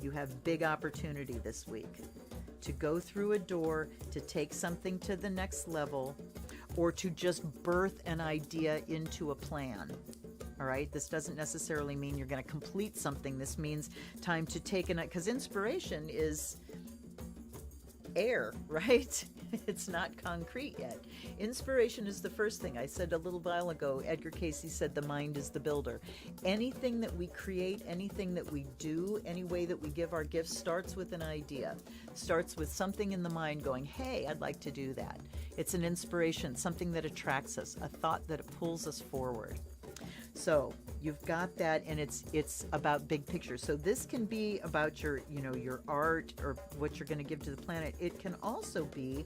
You have big opportunity this week to go through a door, to take something to the next level, or to just birth an idea into a plan. All right, this doesn't necessarily mean you're going to complete something. This means time to take because inspiration is air, right? It's not concrete yet. Inspiration is the first thing. I said a little while ago, Edgar Cayce said the mind is the builder. Anything that we create, anything that we do, any way that we give our gifts starts with an idea, starts with something in the mind going, hey, I'd like to do that. It's an inspiration, something that attracts us, a thought that pulls us forward. So you've got that, and it's about big picture. So this can be about your art or what you're going to give to the planet. It can also be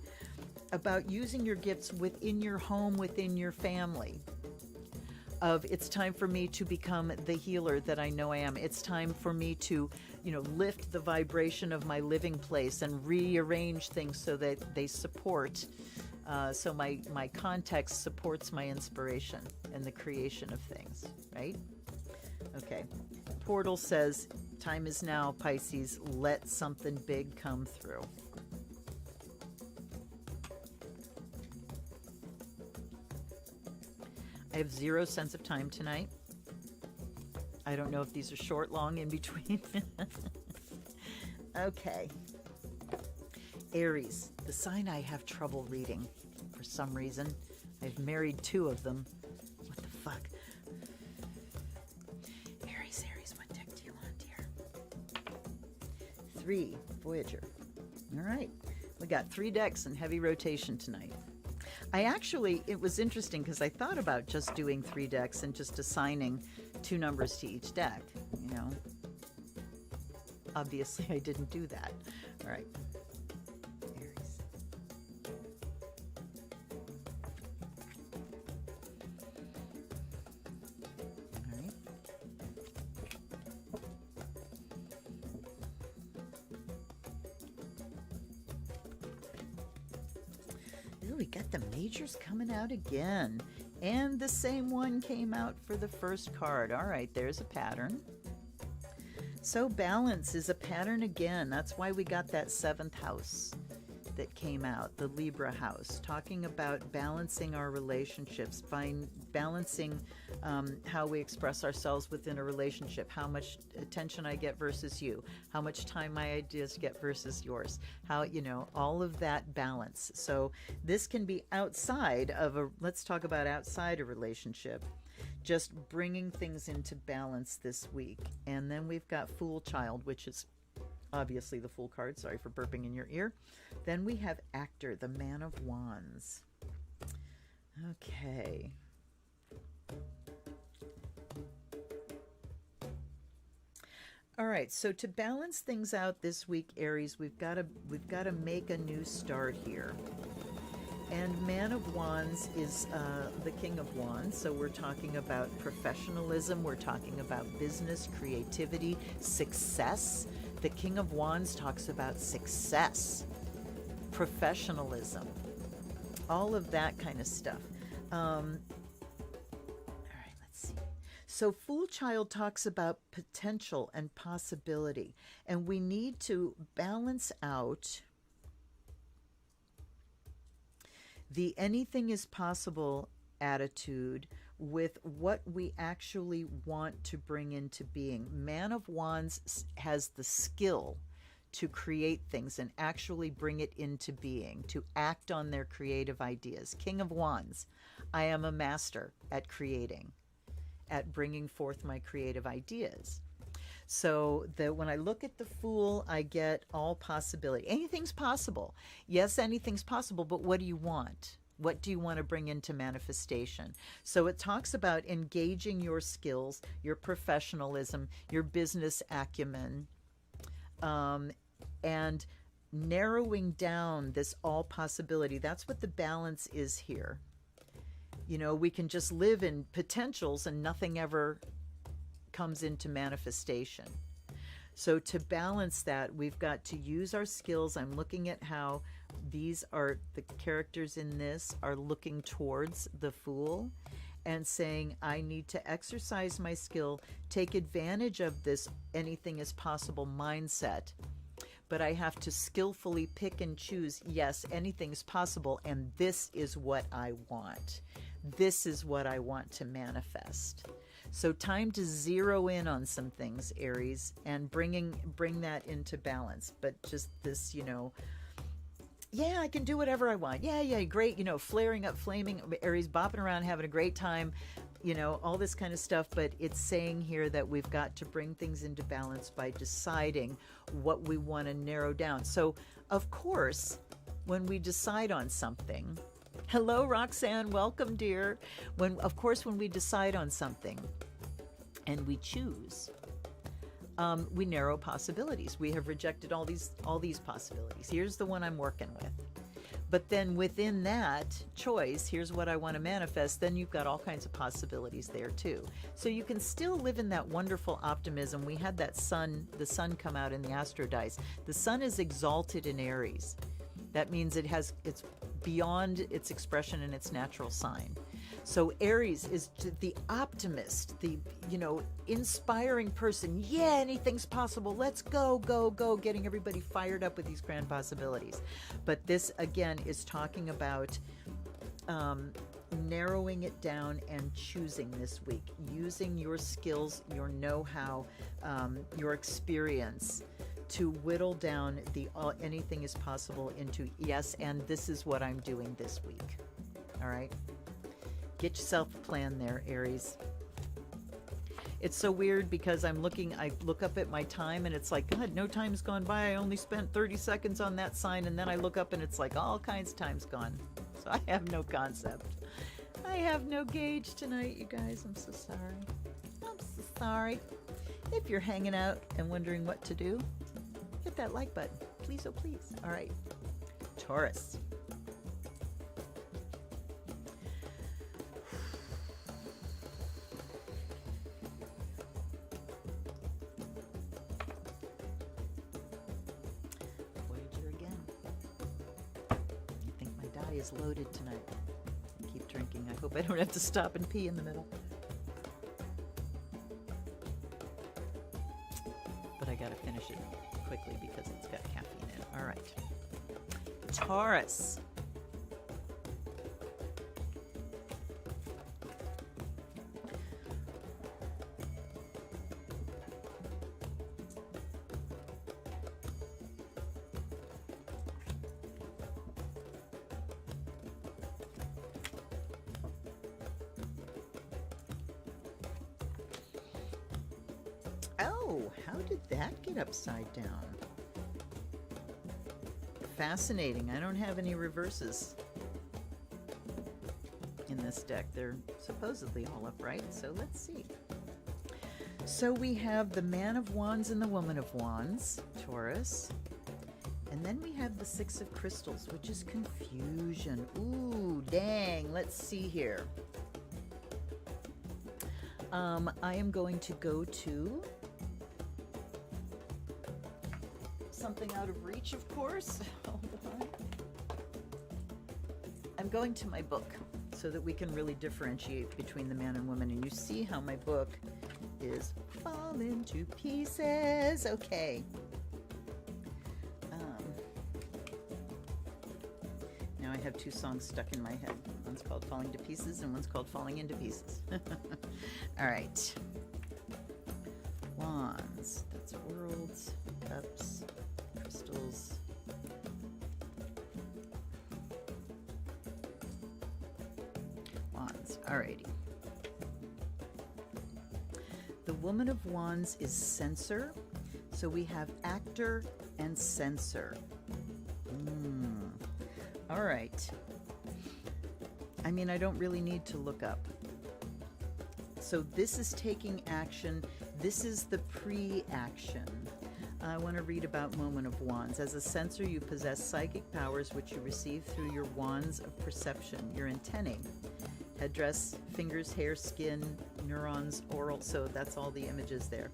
about using your gifts within your home, within your family. It's time for me to become the healer that I know I am. It's time for me to, lift the vibration of my living place and rearrange things so that they support. So my context supports my inspiration and the creation of things, right? Okay. Portal says, time is now, Pisces. Let something big come through. I have zero sense of time tonight. I don't know if these are short, long, in between. Okay. Aries, the sign I have trouble reading for some reason. I've married 2 of them. What the fuck? Aries, what deck do you want, dear? 3, Voyager. All right. We got 3 decks in heavy rotation tonight. It was interesting because I thought about just doing 3 decks and just assigning 2 numbers to each deck, Obviously, I didn't do that. All right. Aries. All right. Ooh, we got the majors coming out again. And the same one came out for the first card. All right, there's a pattern. So balance is a pattern again. That's why we got that 7th house that came out, the Libra house, talking about balancing our relationships, balancing how we express ourselves within a relationship, how much attention I get versus you, how much time my ideas get versus yours, how, all of that balance. So this can be outside of let's talk about outside a relationship. Just bringing things into balance this week. And then we've got Fool Child, which is obviously the Fool card. Sorry for burping in your ear. Then we have Actor, the Man of Wands. Okay. All right, so to balance things out this week, Aries, we've got to make a new start here. And Man of Wands is the King of Wands, so we're talking about professionalism, we're talking about business, creativity, success. The King of Wands talks about success, professionalism, all of that kind of stuff. All right, let's see. So Fool Child talks about potential and possibility, and we need to balance out the anything is possible attitude with what we actually want to bring into being. Man of Wands has the skill to create things and actually bring it into being, to act on their creative ideas. King of Wands, I am a master at creating, at bringing forth my creative ideas. So when I look at the Fool, I get all possibility. Anything's possible. Yes, anything's possible, but what do you want? What do you want to bring into manifestation? So it talks about engaging your skills, your professionalism, your business acumen, and narrowing down this all possibility. That's what the balance is here. We can just live in potentials and nothing ever comes into manifestation. So to balance that, we've got to use our skills. I'm looking at how these are, the characters in this are looking towards the Fool, and saying, I need to exercise my skill, take advantage of this anything is possible mindset, but I have to skillfully pick and choose. Yes, anything's possible, and this is what I want. This is what I want to manifest. So time to zero in on some things, Aries, and bring that into balance. But just this, yeah, I can do whatever I want. Yeah, great. Flaring up, flaming, Aries, bopping around, having a great time, all this kind of stuff. But it's saying here that we've got to bring things into balance by deciding what we want to narrow down. So, of course, when we decide on something, hello, Roxanne, welcome, dear. When we decide on something and we choose, we narrow possibilities. We have rejected all these possibilities. Here's the one I'm working with. But then within that choice, here's what I want to manifest, then you've got all kinds of possibilities there too. So you can still live in that wonderful optimism. We had the sun come out in the Astrodice. The sun is exalted in Aries. That means it's beyond its expression in its natural sign. So Aries is the optimist, the, inspiring person. Yeah, anything's possible. Let's go, getting everybody fired up with these grand possibilities. But this, again, is talking about narrowing it down and choosing this week, using your skills, your know-how, your experience to whittle down the anything is possible into yes, and this is what I'm doing this week. All right? Get yourself a plan there, Aries. It's so weird because I look up at my time and it's like, God, no time's gone by. I only spent 30 seconds on that sign, and then I look up and it's like all kinds of time's gone. So I have no concept. I have no gauge tonight, you guys. I'm so sorry. I'm so sorry. If you're hanging out and wondering what to do, hit that like button. Please, oh please. All right. Taurus. Voyager again. I think my die is loaded tonight. Keep drinking. I hope I don't have to stop and pee in the middle. But I gotta finish it quickly because it's got caffeine in it. All right. Taurus. Oh, how did that get upside down? Fascinating. I don't have any reverses in this deck. They're supposedly all upright, so let's see. So we have the Man of Wands and the Woman of Wands, Taurus. And then we have the Six of Crystals, which is confusion. Ooh, dang. Let's see here. I am going to go to something out of reach, of course. Hold on. I'm going to my book so that we can really differentiate between the man and woman. And you see how my book is falling to pieces. Okay. Now I have two songs stuck in my head. One's called Falling to Pieces and one's called Falling into Pieces. All right. Wands. That's worlds. Cups. Crystals. Wands. Alrighty. The Woman of Wands is censor. So we have actor and censor. All right. I mean, I don't really need to look up. So this is taking action. This is the pre-action. I want to read about Woman of Wands. As a censor, you possess psychic powers which you receive through your wands of perception, your antennae, headdress, fingers, hair, skin, neurons, oral. So that's all the images there.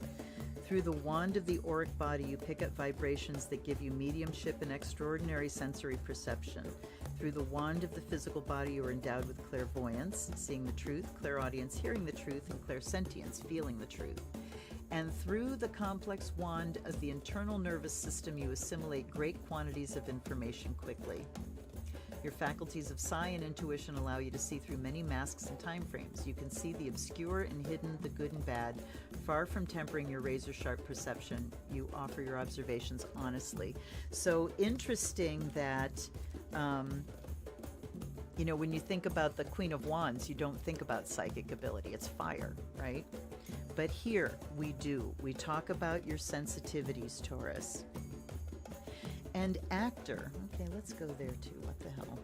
Through the wand of the auric body, you pick up vibrations that give you mediumship and extraordinary sensory perception. Through the wand of the physical body, you are endowed with clairvoyance, seeing the truth, clairaudience, hearing the truth, and clairsentience, feeling the truth. And through the complex wand of the internal nervous system, you assimilate great quantities of information quickly. Your faculties of psi and intuition allow you to see through many masks and time frames. You can see the obscure and hidden, the good and bad. Far from tempering your razor-sharp perception, you offer your observations honestly. So interesting that, you know, when you think about the Queen of Wands, you don't think about psychic ability. It's fire, right? But here we do. We talk about your sensitivities, Taurus. And actor. Okay, let's go there too. What the hell?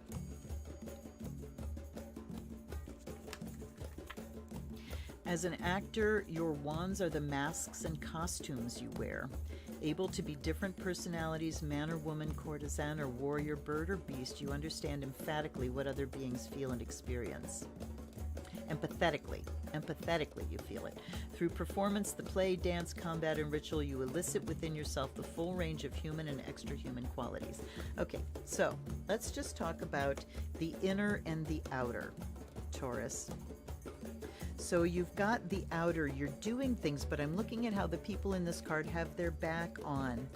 As an actor, your wands are the masks and costumes you wear. Able to be different personalities, man or woman, courtesan or warrior, bird or beast, you understand emphatically what other beings feel and experience. Empathetically you feel it. Through performance, the play, dance, combat, and ritual, you elicit within yourself the full range of human and extra-human qualities. Okay, so let's just talk about the inner and the outer, Taurus. So you've got the outer, you're doing things, but I'm looking at how the people in this card have their back on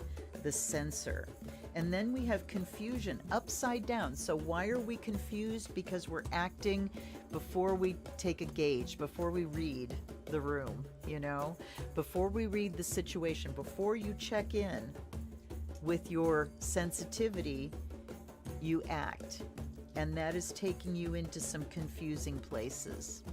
the censor. And then we have confusion upside down. So why are we confused? Because we're acting before we take a gauge, before we read the room, you know, before we read the situation, before you check in with your sensitivity, you act. And that is taking you into some confusing places.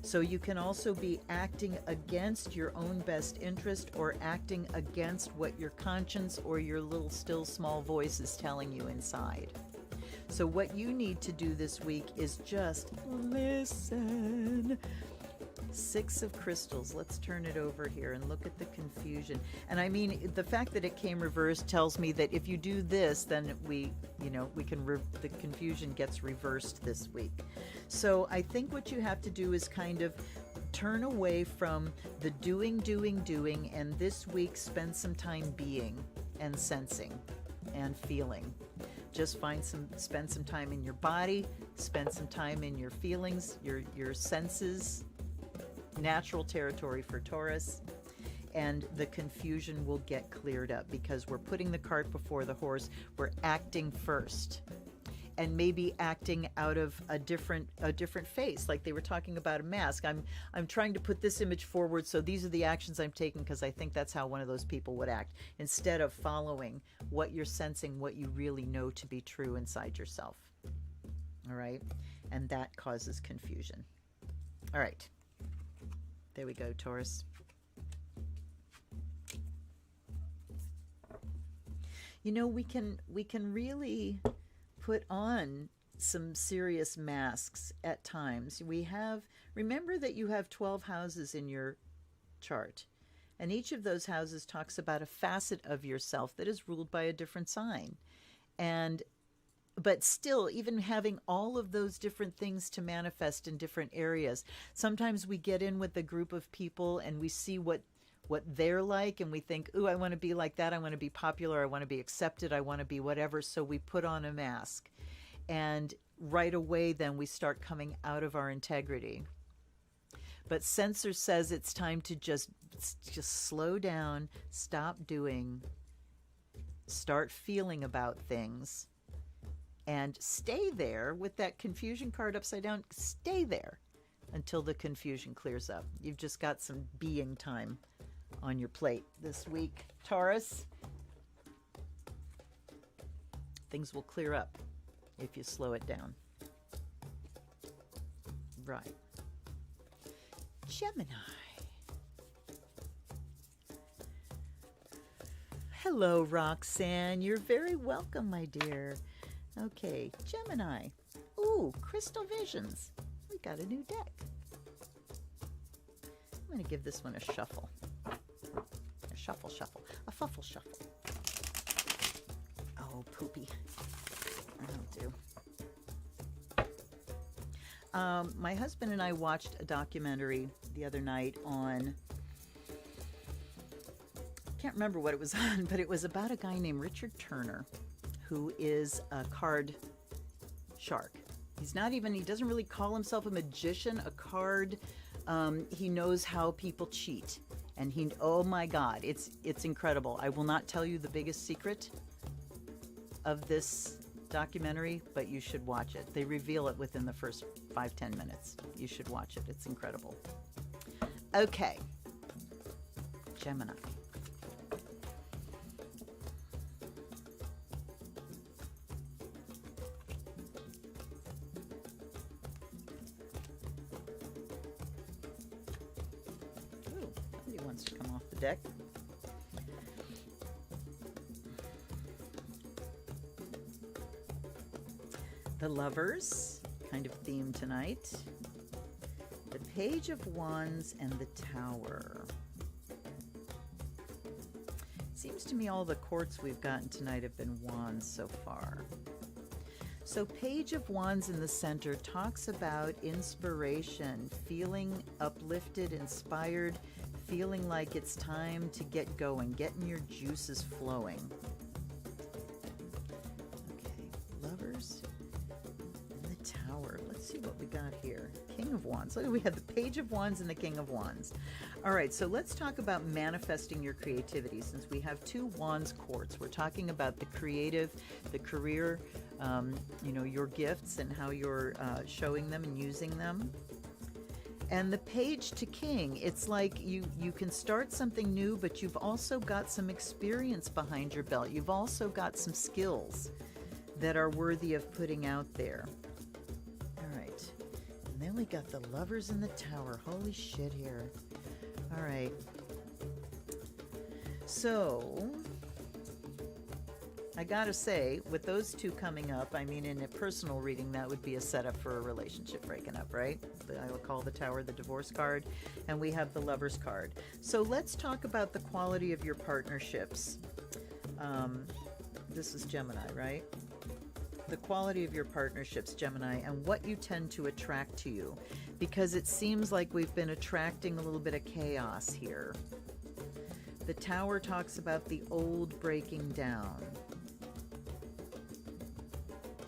So you can also be acting against your own best interest or acting against what your conscience or your little still small voice is telling you inside. So what you need to do this week is just listen. Six of Crystals. Let's turn it over here and look at the confusion. And I mean, the fact that it came reversed tells me that if you do this, then the confusion gets reversed this week. So I think what you have to do is kind of turn away from the doing, and this week spend some time being and sensing and feeling. Just spend some time in your body, spend some time in your feelings, your senses, natural territory for Taurus, and the confusion will get cleared up because we're putting the cart before the horse. We're acting first, and maybe acting out of a different face, like they were talking about a mask. I'm trying to put this image forward, so these are the actions I'm taking because I think that's how one of those people would act, instead of following what you're sensing, what you really know to be true inside yourself. All right, and that causes confusion. All right. There we go, Taurus. You know, we can really put on some serious masks at times. Remember that you have 12 houses in your chart, and each of those houses talks about a facet of yourself that is ruled by a different sign. But still, even having all of those different things to manifest in different areas, sometimes we get in with a group of people and we see what they're like, and we think, ooh, I want to be like that. I want to be popular. I want to be accepted. I want to be whatever. So we put on a mask. And right away, then we start coming out of our integrity. But Censor says it's time to just slow down, stop doing, start feeling about things. And stay there with that confusion card upside down. Stay there until the confusion clears up. You've just got some being time on your plate this week, Taurus. Things will clear up if you slow it down. Right. Gemini. Hello, Roxanne. You're very welcome, my dear. Okay, Gemini. Ooh, Crystal Visions. We got a new deck. I'm going to give this one a shuffle. A shuffle. A fuffle shuffle. Oh, poopy. That'll do. My husband and I watched a documentary the other night on... I can't remember what it was on, but it was about a guy named Richard Turner, who is a card shark. He's not even, he doesn't really call himself a magician, a card. He knows how people cheat. And he, oh my God, it's incredible. I will not tell you the biggest secret of this documentary, but you should watch it. They reveal it within the first 5-10 minutes. You should watch it. It's incredible. Okay. Gemini. Ooh, somebody wants to come off the deck. The Lovers, kind of theme tonight. The Page of Wands and the Tower. Seems to me all the courts we've gotten tonight have been wands so far. So Page of Wands in the center talks about inspiration, feeling uplifted, inspired, feeling like it's time to get going, getting your juices flowing. Okay, Lovers. Tower. Let's see what we got here. King of Wands. Look, we have the Page of Wands and the King of Wands. All right, so let's talk about manifesting your creativity. Since we have two Wands courts, we're talking about the creative, the career, you know, your gifts and how you're showing them and using them. And the Page to King, it's like you can start something new, but you've also got some experience behind your belt. You've also got some skills that are worthy of putting out there. And then we got the Lovers in the Tower. Holy shit here. All right. So, I gotta say, with those two coming up, I mean, in a personal reading, that would be a setup for a relationship breaking up, right? I would call the Tower the divorce card, and we have the Lovers card. So let's talk about the quality of your partnerships. This is Gemini, right? The quality of your partnerships, Gemini, and what you tend to attract to you, because it seems like we've been attracting a little bit of chaos here. The Tower talks about the old breaking down.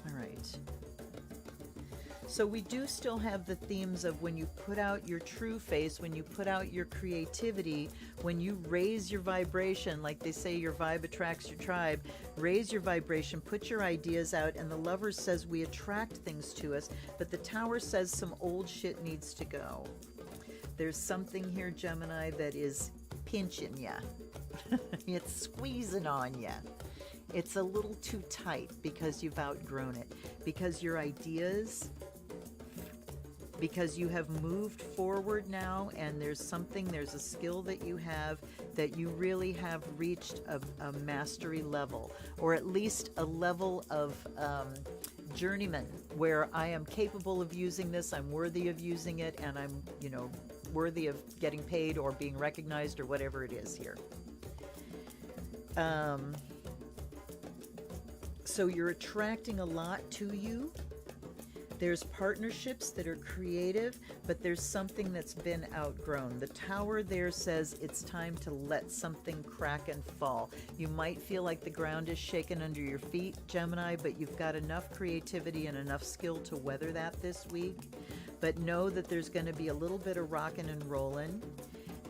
All right. So we do still have the themes of when you put out your true face, when you put out your creativity, when you raise your vibration, like they say, your vibe attracts your tribe. Raise your vibration, put your ideas out, and the Lovers says we attract things to us, but the Tower says some old shit needs to go. There's something here, Gemini, that is pinching ya. It's squeezing on ya. It's a little too tight because you've outgrown it, because your ideas, because you have moved forward now, and there's a skill that you have that you really have reached a mastery level, or at least a level of journeyman, where I am capable of using this, I'm worthy of using it, and I'm, you know, worthy of getting paid or being recognized or whatever it is here. So you're attracting a lot to you. There's partnerships that are creative, but there's something that's been outgrown. The Tower there says it's time to let something crack and fall. You might feel like the ground is shaken under your feet, Gemini, but you've got enough creativity and enough skill to weather that this week. But know that there's going to be a little bit of rocking and rolling.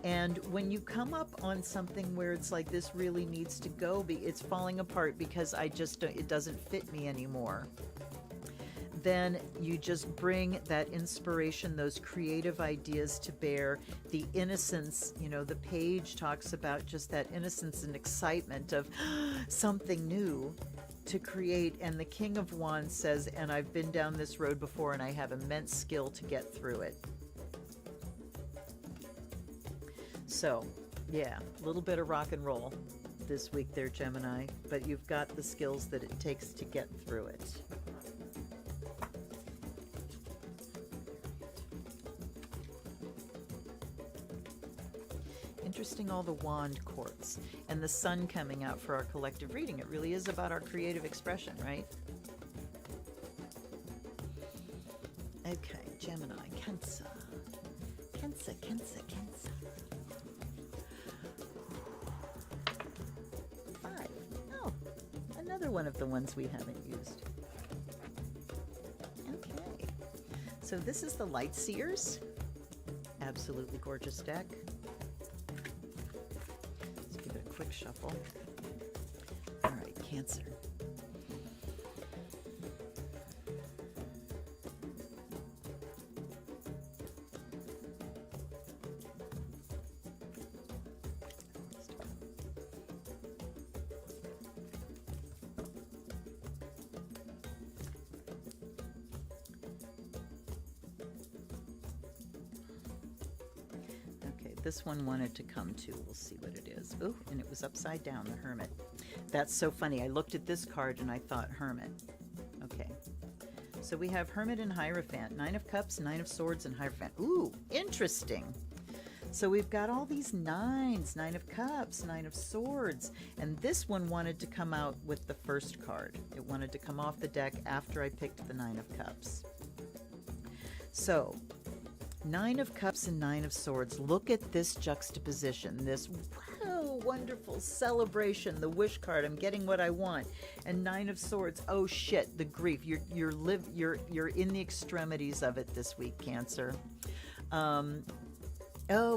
And when you come up on something where it's like, this really needs to go, it's falling apart because it doesn't fit me anymore, then you just bring that inspiration, those creative ideas to bear, the innocence, you know, the Page talks about just that innocence and excitement of something new to create. And the King of Wands says, and I've been down this road before and I have immense skill to get through it. So, yeah, a little bit of rock and roll this week there, Gemini, but you've got the skills that it takes to get through it. Interesting, all the wand courts and the sun coming out for our collective reading. It really is about our creative expression, right? Okay, Gemini, Cancer. Cancer, Cancer, Cancer. 5. Oh, another one of the ones we haven't used. So this is the Light Seers. Absolutely gorgeous deck. Let's give it a quick shuffle. All right, Cancer. This one wanted to come too. We'll see what it is. Ooh, and it was upside down, the Hermit. That's so funny. I looked at this card and I thought Hermit. Okay. So we have Hermit and Hierophant. 9 of Cups, 9 of Swords, and Hierophant. Ooh, interesting. So we've got all these nines. 9 of Cups, 9 of Swords. And this one wanted to come out with the first card. It wanted to come off the deck after I picked the 9 of Cups. So 9 of Cups and 9 of Swords. Look at this juxtaposition, this wonderful celebration, the wish card. I'm getting what I want. And 9 of Swords. Oh shit, the grief. You're in the extremities of it this week, Cancer. Oh,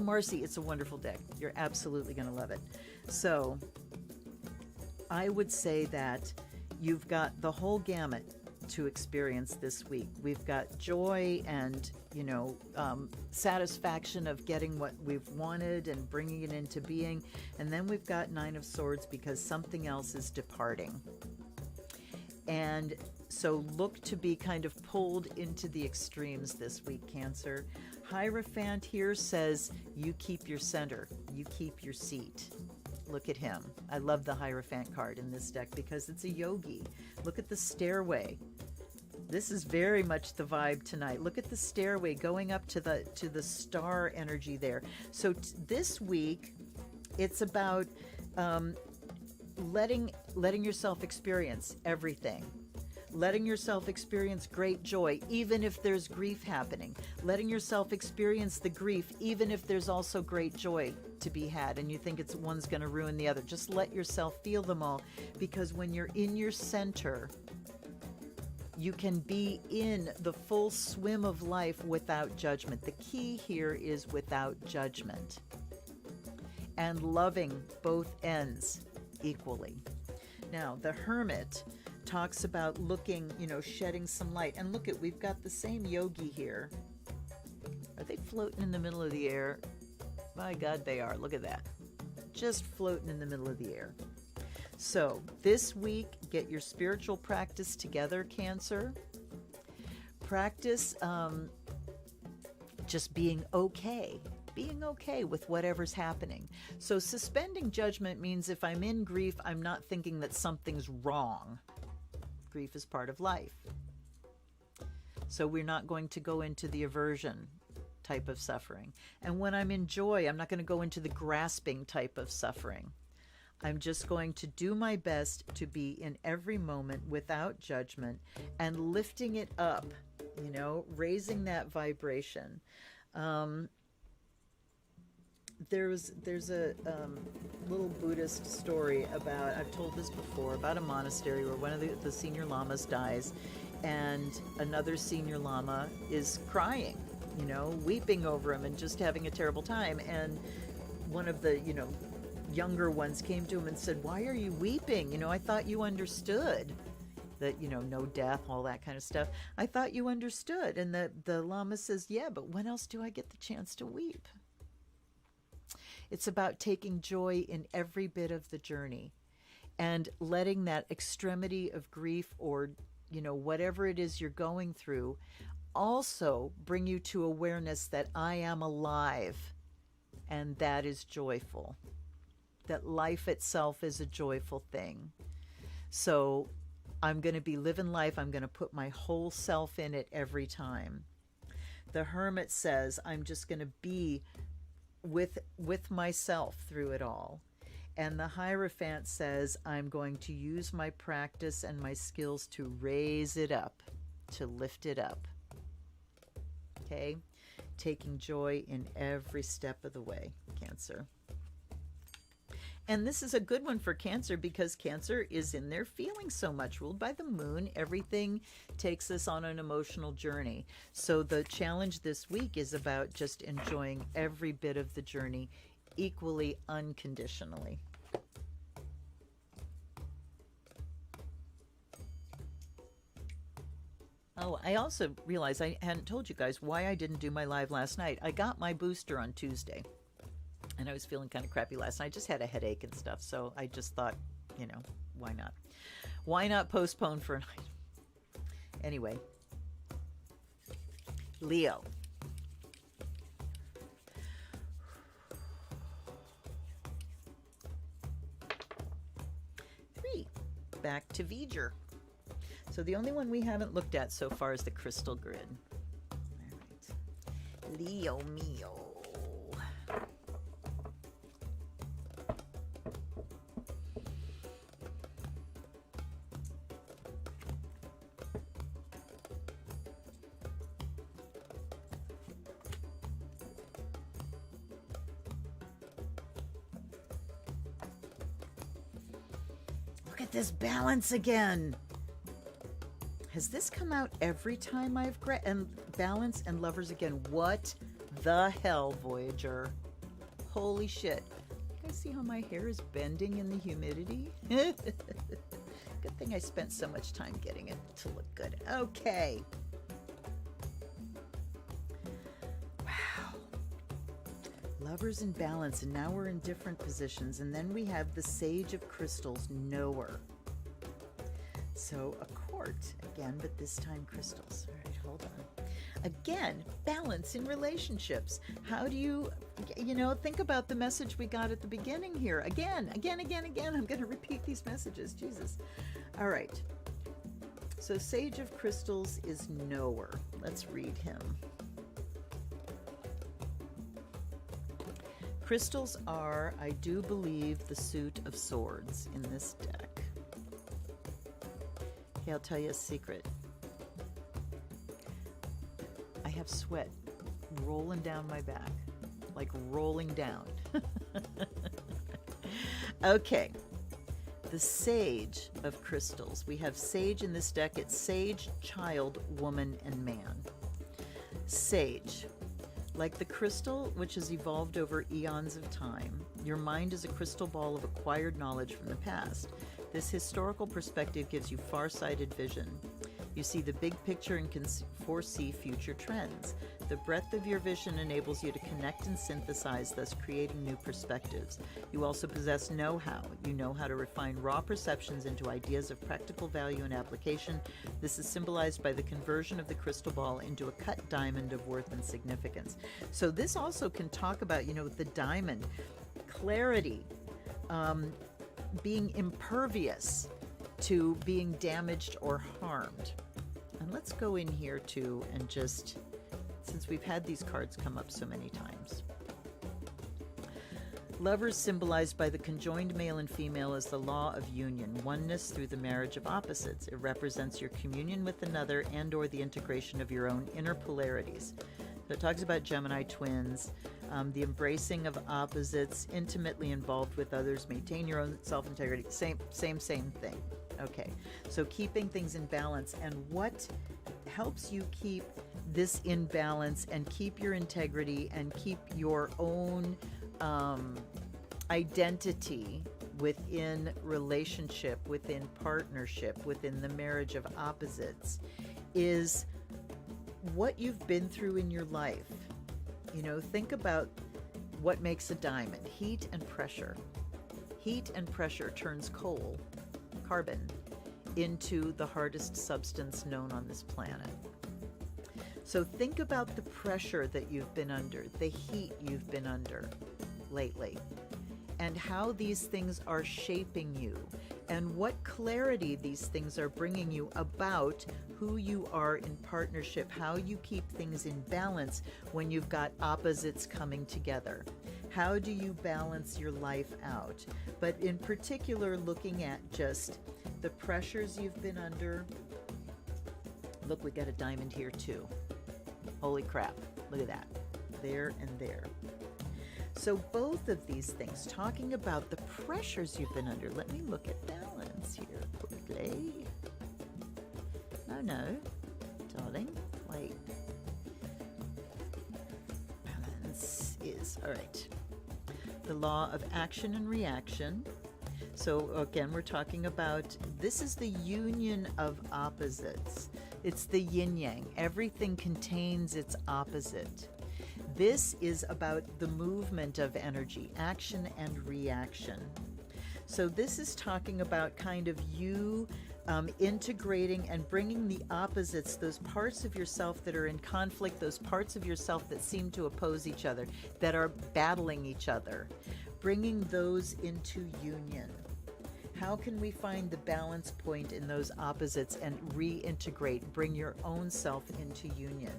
Marcy, it's a wonderful deck. You're absolutely going to love it. So I would say that you've got the whole gamut to experience this week. We've got joy and, you know, satisfaction of getting what we've wanted and bringing it into being. And then we've got 9 of Swords because something else is departing. And so look to be kind of pulled into the extremes this week, Cancer. Hierophant here says you keep your center, you keep your seat. Look at him. I love the Hierophant card in this deck because it's a yogi. Look at the stairway. This is very much the vibe tonight. Look at the stairway going up to the star energy there. So this week, it's about letting yourself experience everything. Letting yourself experience great joy, even if there's grief happening. Letting yourself experience the grief, even if there's also great joy to be had and you think it's one's going to ruin the other. Just let yourself feel them all, because when you're in your center, you can be in the full swim of life without judgment. The key here is without judgment and loving both ends equally. Now, the Hermit talks about looking, you know, shedding some light. And look at, we've got the same yogi here. Are they floating in the middle of the air? My God, they are. Look at that. Just floating in the middle of the air. So this week, get your spiritual practice together, Cancer. Practice just being okay with whatever's happening. So suspending judgment means if I'm in grief, I'm not thinking that something's wrong. Grief is part of life. So we're not going to go into the aversion type of suffering. And when I'm in joy, I'm not going to go into the grasping type of suffering. I'm just going to do my best to be in every moment without judgment and lifting it up, you know, raising that vibration. There's a little Buddhist story about, I've told this before, about a monastery where one of the senior lamas dies and another senior lama is crying, you know, weeping over him and just having a terrible time. And one of the, you know, younger ones came to him and said, "Why are you weeping? You know, I thought you understood that, you know, no death, all that kind of stuff. I thought you understood." And the Lama says, "Yeah, but when else do I get the chance to weep?" It's about taking joy in every bit of the journey and letting that extremity of grief or, you know, whatever it is you're going through also bring you to awareness that I am alive, and that is joyful. That life itself is a joyful thing. So I'm going to be living life. I'm going to put my whole self in it every time. The Hermit says, I'm just going to be with myself through it all. And the Hierophant says, I'm going to use my practice and my skills to raise it up, to lift it up. Okay? Taking joy in every step of the way, Cancer. And this is a good one for Cancer because Cancer is in there feeling so much, ruled by the moon. Everything takes us on an emotional journey. So the challenge this week is about just enjoying every bit of the journey equally, unconditionally. Oh, I also realized I hadn't told you guys why I didn't do my live last night. I got my booster on Tuesday, and I was feeling kind of crappy last night. I just had a headache and stuff, so I just thought, you know, why not? Why not postpone for a night? Anyway, Leo. Three. Back to Voyager. So the only one we haven't looked at so far is the crystal grid. All right. Leo mio. Look at this balance again. Has this come out every time I've and Balance and Lovers again? What the hell, Voyager? Holy shit. You guys see how my hair is bending in the humidity? Good thing I spent so much time getting it to look good. Okay. Wow. Lovers in Balance, and now we're in different positions. And then we have the Sage of Crystals, Knower. So a court again, but this time crystals. All right, hold on. Again, balance in relationships. How do you think about the message we got at the beginning here? Again. I'm going to repeat these messages. Jesus. All right. So Sage of Crystals is Knower. Let's read him. Crystals are, I do believe, the suit of swords in this deck. Okay, I'll tell you a secret. I have sweat rolling down my back, like rolling down. Okay, the Sage of Crystals. We have Sage in this deck. It's Sage, Child, Woman, and Man. Sage. Like the crystal, which has evolved over eons of time, your mind is a crystal ball of acquired knowledge from the past. This historical perspective gives you far-sighted vision. You see the big picture and can foresee future trends. The breadth of your vision enables you to connect and synthesize, thus creating new perspectives. You also possess know-how. You know how to refine raw perceptions into ideas of practical value and application. This is symbolized by the conversion of the crystal ball into a cut diamond of worth and significance. So this also can talk about, the diamond, clarity, being impervious to being damaged or harmed. And let's go in here too and just, since we've had these cards come up so many times. Lovers symbolized by the conjoined male and female as the law of union, oneness through the marriage of opposites. It represents your communion with another and or the integration of your own inner polarities. So it talks about Gemini twins, the embracing of opposites, intimately involved with others, maintain your own self-integrity, same thing. Okay, so keeping things in balance, and what helps you keep this in balance and keep your integrity and keep your own identity within relationship, within partnership, within the marriage of opposites is what you've been through in your life. Think about what makes a diamond. Heat and pressure. Heat and pressure turns coal, carbon, into the hardest substance known on this planet. So think about the pressure that you've been under, the heat you've been under lately, and how these things are shaping you, and what clarity these things are bringing you about who you are in partnership, how you keep things in balance when you've got opposites coming together. How do you balance your life out? But in particular, looking at just the pressures you've been under. Look, we got a diamond here too. Holy crap, look at that. There and there. So both of these things, talking about the pressures you've been under. Let me look at balance here quickly. Oh no, darling, wait. Balance is, all right. The law of action and reaction. So again, we're talking about, this is the union of opposites. It's the yin-yang. Everything contains its opposite. This is about the movement of energy, action and reaction. So this is talking about kind of you integrating and bringing the opposites, those parts of yourself that are in conflict, those parts of yourself that seem to oppose each other, that are battling each other, bringing those into union. How can we find the balance point in those opposites and reintegrate, bring your own self into union?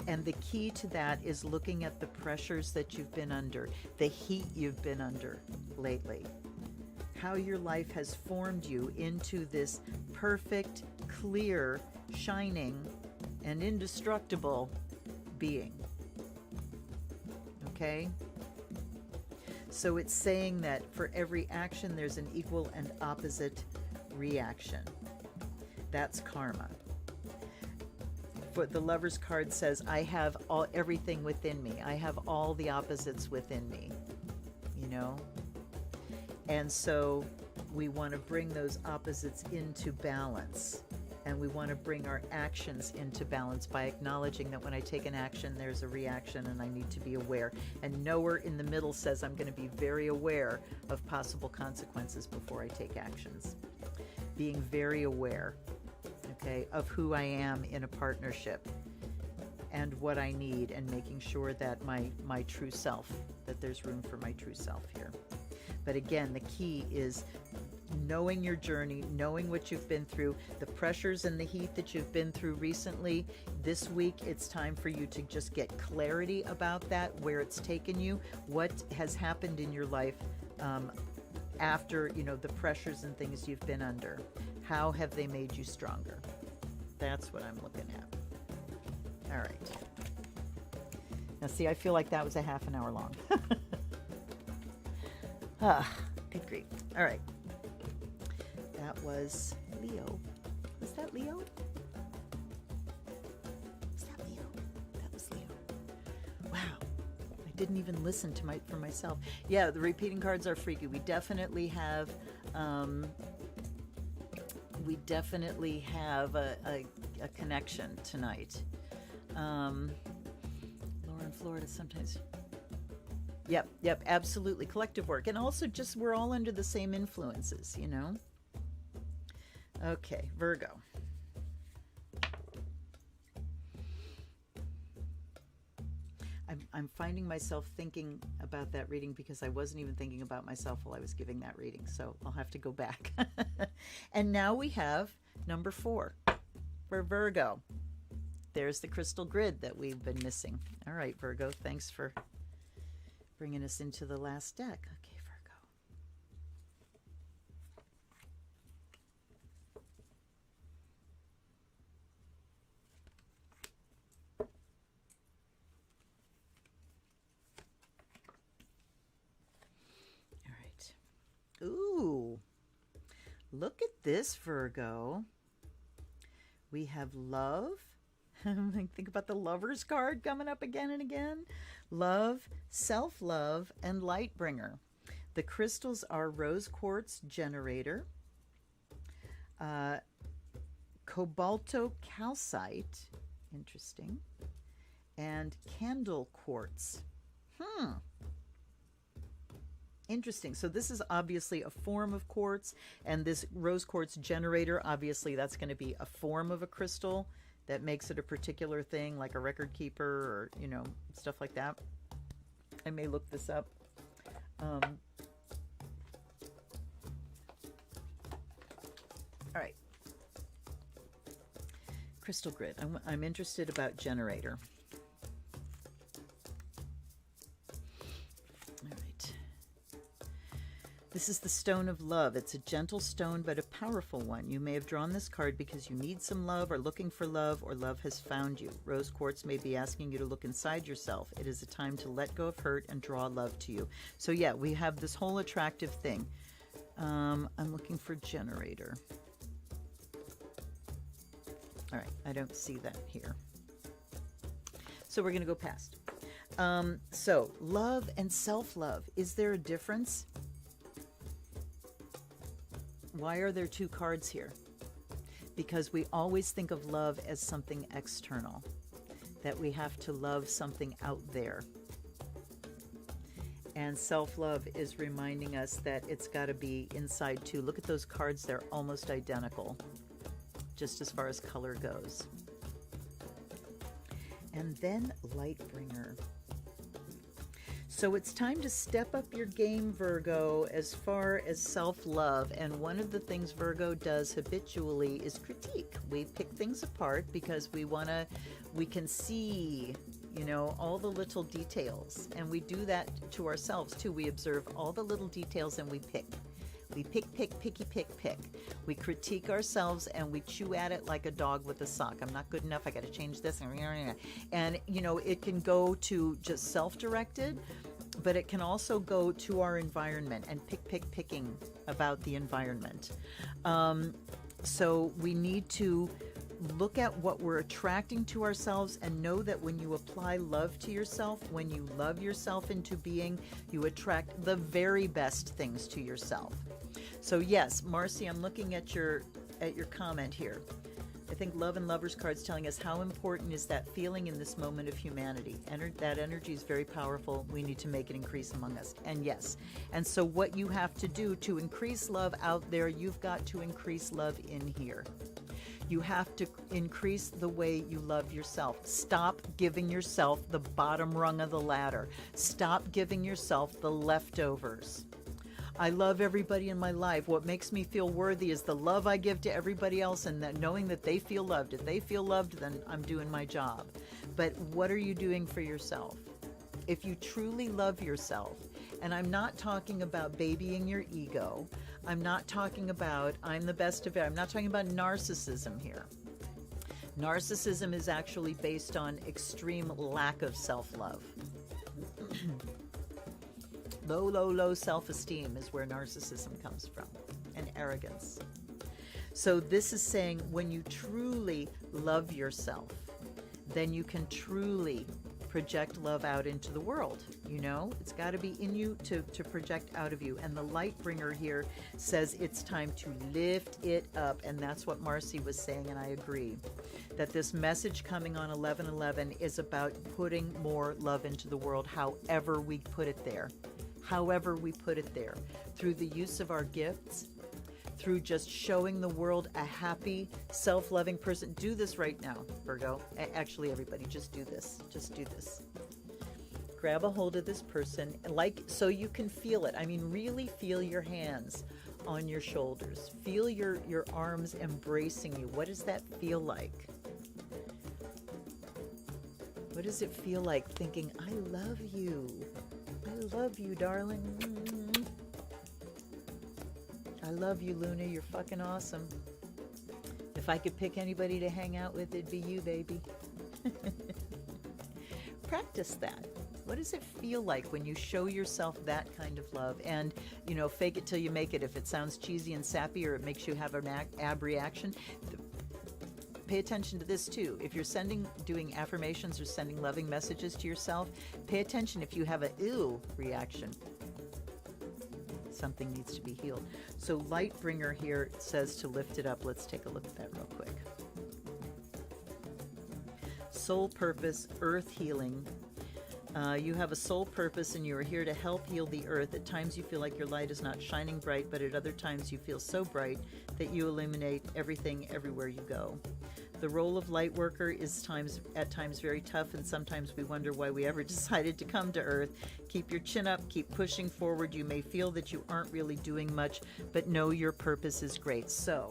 And the key to that is looking at the pressures that you've been under, the heat you've been under lately, how your life has formed you into this perfect, clear, shining, and indestructible being. Okay? So it's saying that for every action, there's an equal and opposite reaction. That's karma. For the Lover's card says, I have everything within me. I have all the opposites within me, you know? And so we want to bring those opposites into balance. And we want to bring our actions into balance by acknowledging that when I take an action, there's a reaction and I need to be aware. And nowhere in the middle says I'm going to be very aware of possible consequences before I take actions. Being very aware, okay, of who I am in a partnership and what I need, and making sure that my true self, that there's room for my true self here. But again, the key is knowing your journey, knowing what you've been through, the pressures and the heat that you've been through recently. This week, it's time for you to just get clarity about that, where it's taken you, what has happened in your life after, you know, the pressures and things you've been under. How have they made you stronger? That's what I'm looking at. All right. Now, see, I feel like that was a half an hour long. Good grief. All right. That was Leo. Was that Leo? Was that Leo? That was Leo. Wow. I didn't even listen to for myself. Yeah, the repeating cards are freaky. We definitely have a connection tonight. Laura in Florida sometimes. Yep, absolutely. Collective work. And also just we're all under the same influences, you know? Okay, Virgo. I'm finding myself thinking about that reading because I wasn't even thinking about myself while I was giving that reading, so I'll have to go back. And now we have number 4 for Virgo. There's the crystal grid that we've been missing. All right, Virgo, thanks for bringing us into the last deck. Okay, Virgo. All right. Ooh, look at this, Virgo. We have love. Think about the Lover's card coming up again and again. Love, self-love, and light bringer. The crystals are rose quartz generator, cobalto calcite, interesting, and candle quartz. Interesting. So this is obviously a form of quartz, and this rose quartz generator, obviously that's going to be a form of a crystal that makes it a particular thing, like a record keeper or, you know, stuff like that. I may look this up. All right. Crystal grid. I'm interested about generator. All right. This is the Stone of Love. It's a gentle stone, but a powerful one. You may have drawn this card because you need some love, or looking for love, or love has found you. Rose quartz may be asking you to look inside yourself. It is a time to let go of hurt and draw love to you. So yeah, we have this whole attractive thing. I'm looking for generator. All right, I don't see that here. So we're going to go past. So love and self-love. Is there a difference? Why are there two cards here? Because we always think of love as something external, that we have to love something out there. And self-love is reminding us that it's got to be inside too. Look at those cards. They're almost identical, just as far as color goes. And then Lightbringer. So it's time to step up your game, Virgo, as far as self-love. And one of the things Virgo does habitually is critique. We pick things apart because we can see, you know, all the little details. And we do that to ourselves too. We observe all the little details and we pick. We pick. We critique ourselves and we chew at it like a dog with a sock. I'm not good enough. I got to change this. And, you know, it can go to just self-directed, but it can also go to our environment and picking about the environment. So we need to look at what we're attracting to ourselves and know that when you apply love to yourself, when you love yourself into being, you attract the very best things to yourself. So yes, Marcy, I'm looking at your comment here. I think Love and Lovers cards telling us how important is that feeling in this moment of humanity. That energy is very powerful. We need to make it increase among us. And yes, and so what you have to do to increase love out there, you've got to increase love in here. You have to increase the way you love yourself. Stop giving yourself the bottom rung of the ladder. Stop giving yourself the leftovers. I love everybody in my life. What makes me feel worthy is the love I give to everybody else, and that knowing that they feel loved. If they feel loved, then I'm doing my job. But what are you doing for yourself? If you truly love yourself, and I'm not talking about babying your ego, I'm not talking about I'm the best of it, I'm not talking about narcissism here. Narcissism is actually based on extreme lack of self-love. Low self-esteem is where narcissism comes from, and arrogance. So this is saying when you truly love yourself, then you can truly project love out into the world. You know, it's got to be in you to project out of you. And the Lightbringer here says it's time to lift it up. And that's what Marcy was saying, and I agree. That this message coming on 11/11 is about putting more love into the world, however we put it there. However we put it there. Through the use of our gifts, through just showing the world a happy, self-loving person. Do this right now, Virgo. Actually, everybody, just do this. Just do this. Grab a hold of this person, so you can feel it. I mean, really feel your hands on your shoulders. Feel your arms embracing you. What does that feel like? What does it feel like thinking, I love you. I love you, darling. I love you, Luna. You're fucking awesome. If I could pick anybody to hang out with, it'd be you, baby. Practice that. What does it feel like when you show yourself that kind of love? And, you know, fake it till you make it. If it sounds cheesy and sappy or it makes you have an ab reaction, pay attention to this too. If you're doing affirmations or sending loving messages to yourself, pay attention if you have a ew reaction. Something needs to be healed. So Lightbringer here says to lift it up. Let's take a look at that real quick. Soul purpose, earth healing. You have a soul purpose and you are here to help heal the earth. At times you feel like your light is not shining bright, but at other times you feel so bright that you illuminate everything everywhere you go. The role of light worker is at times very tough, and sometimes we wonder why we ever decided to come to Earth. Keep your chin up, keep pushing forward. You may feel that you aren't really doing much, but know your purpose is great. So,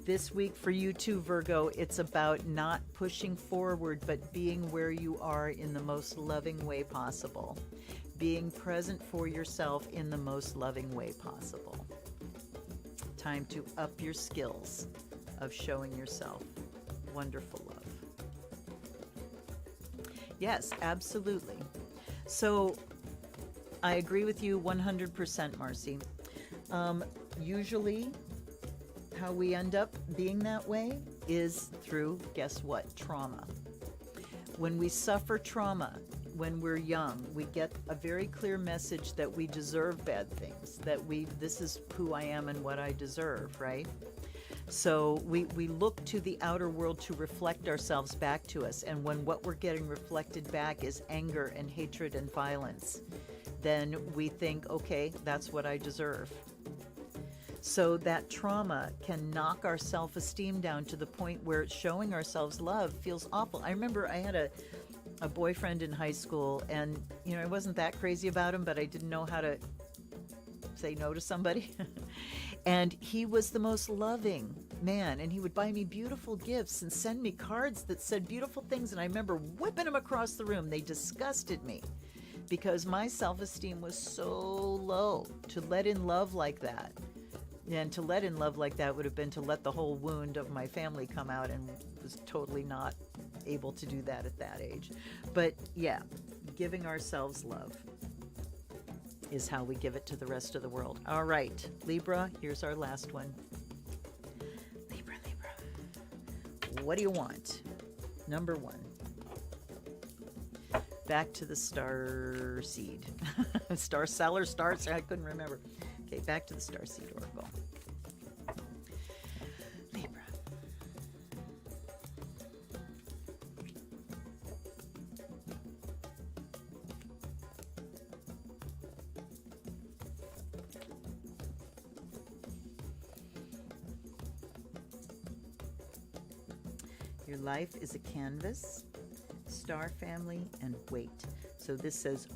this week for you too, Virgo, it's about not pushing forward, but being where you are in the most loving way possible. being present for yourself in the most loving way possible. Time to up your skills of showing yourself wonderful love. Yes, absolutely. So I agree with you 100%, Marcy. Usually how we end up being that way is through, guess what? Trauma. When we suffer trauma, when we're young, we get a very clear message that we deserve bad things, that this is who I am and what I deserve, right? So we look to the outer world to reflect ourselves back to us. And when what we're getting reflected back is anger and hatred and violence, then we think, okay, that's what I deserve. So that trauma can knock our self-esteem down to the point where showing ourselves love feels awful. I remember I had a boyfriend in high school, and I wasn't that crazy about him, but I didn't know how to say no to somebody. And he was the most loving man, and he would buy me beautiful gifts and send me cards that said beautiful things, and I remember whipping them across the room. They disgusted me because my self-esteem was so low. To let in love like that, and to let in love like that would have been to let the whole wound of my family come out, and was totally not able to do that at that age. But yeah, giving ourselves love is how we give it to the rest of the world. All right, Libra, here's our last one. Libra. What do you want? Number 1. Back to the Starseed. Star Seller, I couldn't remember. Okay, back to the Starseed Oracle. Libra. Your life is a canvas, star family, and wait. So this says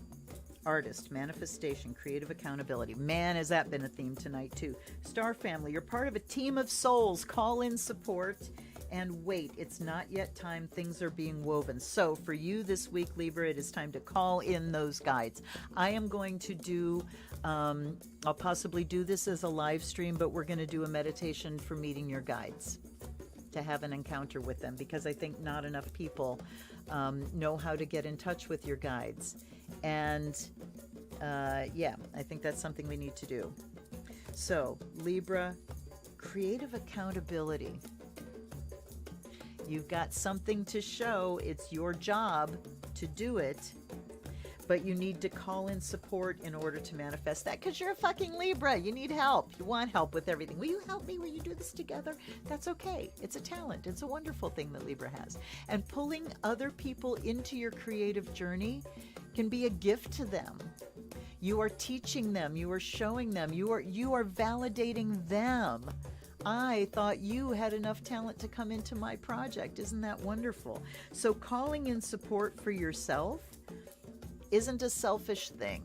artist, manifestation, creative accountability. Man, has that been a theme tonight too. Star family, you're part of a team of souls. Call in support and wait. It's not yet time. Things are being woven. So for you this week, Libra, it is time to call in those guides. I am going to do, I'll possibly do this as a live stream, but we're going to do a meditation for meeting your guides, to have an encounter with them, because I think not enough people know how to get in touch with your guides. And yeah, I think that's something we need to do. So Libra, creative accountability. You've got something to show. It's your job to do it, but you need to call in support in order to manifest that, because you're a fucking Libra. You need help. You want help with everything. Will you help me? Will you do this together? That's okay. It's a talent. It's a wonderful thing that Libra has. And pulling other people into your creative journey can be a gift to them. You are teaching them. You are showing them. You are validating them. I thought you had enough talent to come into my project. Isn't that wonderful? So calling in support for yourself isn't a selfish thing,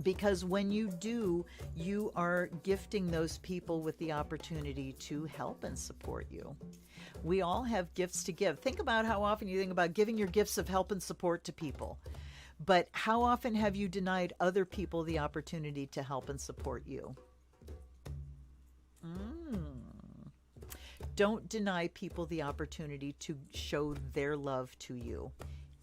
because when you do, you are gifting those people with the opportunity to help and support you. We all have gifts to give. Think about how often you think about giving your gifts of help and support to people, but how often have you denied other people the opportunity to help and support you? Don't deny people the opportunity to show their love to you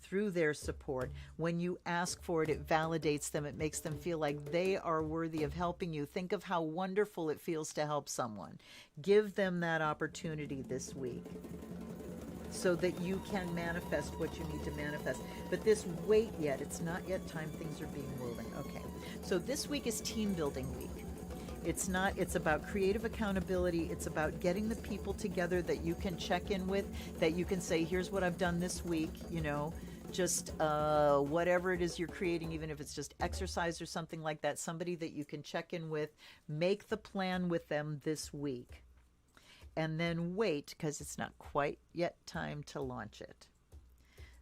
through their support. When you ask for it, it validates them. It makes them feel like they are worthy of helping you. Think of how wonderful it feels to help someone. Give them that opportunity this week so that you can manifest what you need to manifest. But this wait yet, it's not yet time. Things are being woven. Okay. So this week is team building week. It's about creative accountability. It's about getting the people together that you can check in with, that you can say, here's what I've done this week, just whatever it is you're creating, even if it's just exercise or something like that, somebody that you can check in with, make the plan with them this week, and then wait, because it's not quite yet time to launch it.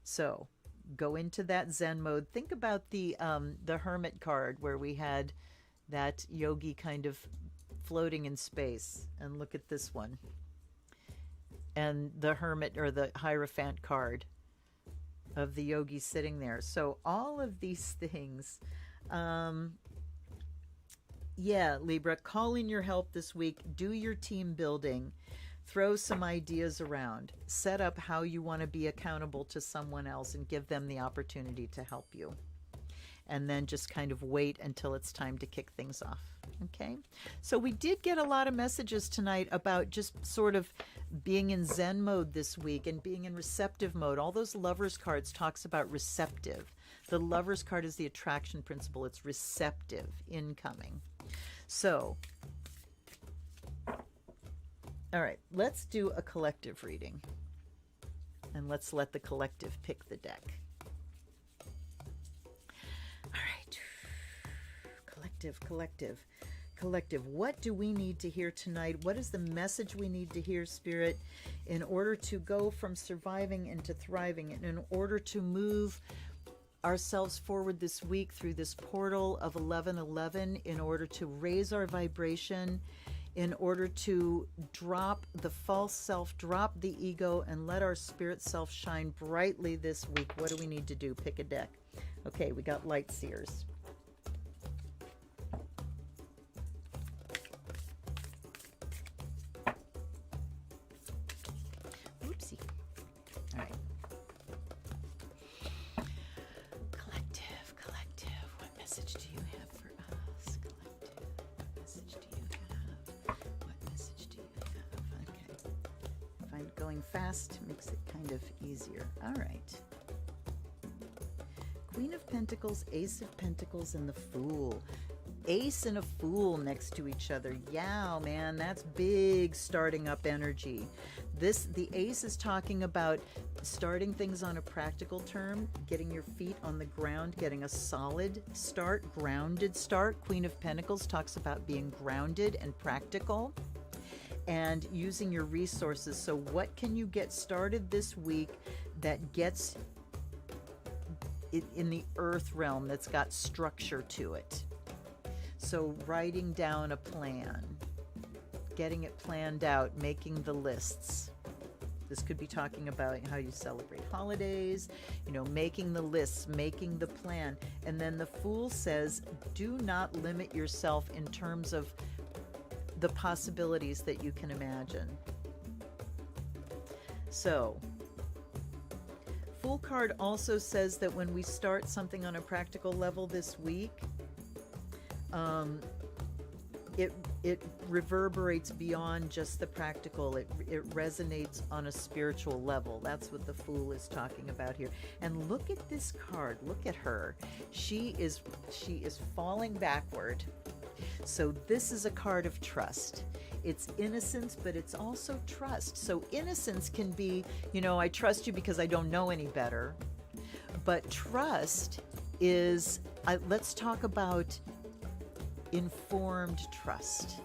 So go into that Zen mode. Think about the Hermit card, where we had that yogi kind of floating in space, and look at this one, and the Hermit or the Hierophant card. of the yogi sitting there. So all of these things, yeah, Libra, call in your help this week. Do your team building. Throw some ideas around. Set up how you want to be accountable to someone else and give them the opportunity to help you. And then just kind of wait until it's time to kick things off. Okay? So we did get a lot of messages tonight about just sort of being in Zen mode this week and being in receptive mode. All those lovers cards talks about receptive. The lovers card is the attraction principle. It's receptive, incoming. So, all right, let's do a collective reading. And let's let the collective pick the deck. All right. Collective. What do we need to hear tonight? What is the message we need to hear, Spirit, in order to go from surviving into thriving, and in order to move ourselves forward this week through this portal of 1111, in order to raise our vibration, in order to drop the false self, drop the ego, and let our spirit self shine brightly this week? What do we need to do? Pick a deck. Okay, we got Light Seers. Oopsie. All right. Collective. What message do you have for us? Collective. What message do you have? What message do you have? Okay. I find going fast makes it kind of easier. All right. Queen of Pentacles, Ace of Pentacles, and the Fool. Ace and a Fool next to each other. Yeah, man, that's big starting up energy. The Ace is talking about starting things on a practical term, getting your feet on the ground, getting a solid start, grounded start. Queen of Pentacles talks about being grounded and practical and using your resources. So what can you get started this week that gets it in the earth realm, that's got structure to it? So writing down a plan, getting it planned out, making the lists. This could be talking about how you celebrate holidays, making the lists, making the plan. And then the Fool says, do not limit yourself in terms of the possibilities that you can imagine. So, Fool card also says that when we start something on a practical level this week, it reverberates beyond just the practical. It resonates on a spiritual level. That's what the Fool is talking about here. And look at this card. Look at her. She is falling backward. So this is a card of trust. It's innocence, but it's also trust. So innocence can be, I trust you because I don't know any better. But trust is, let's talk about informed trust.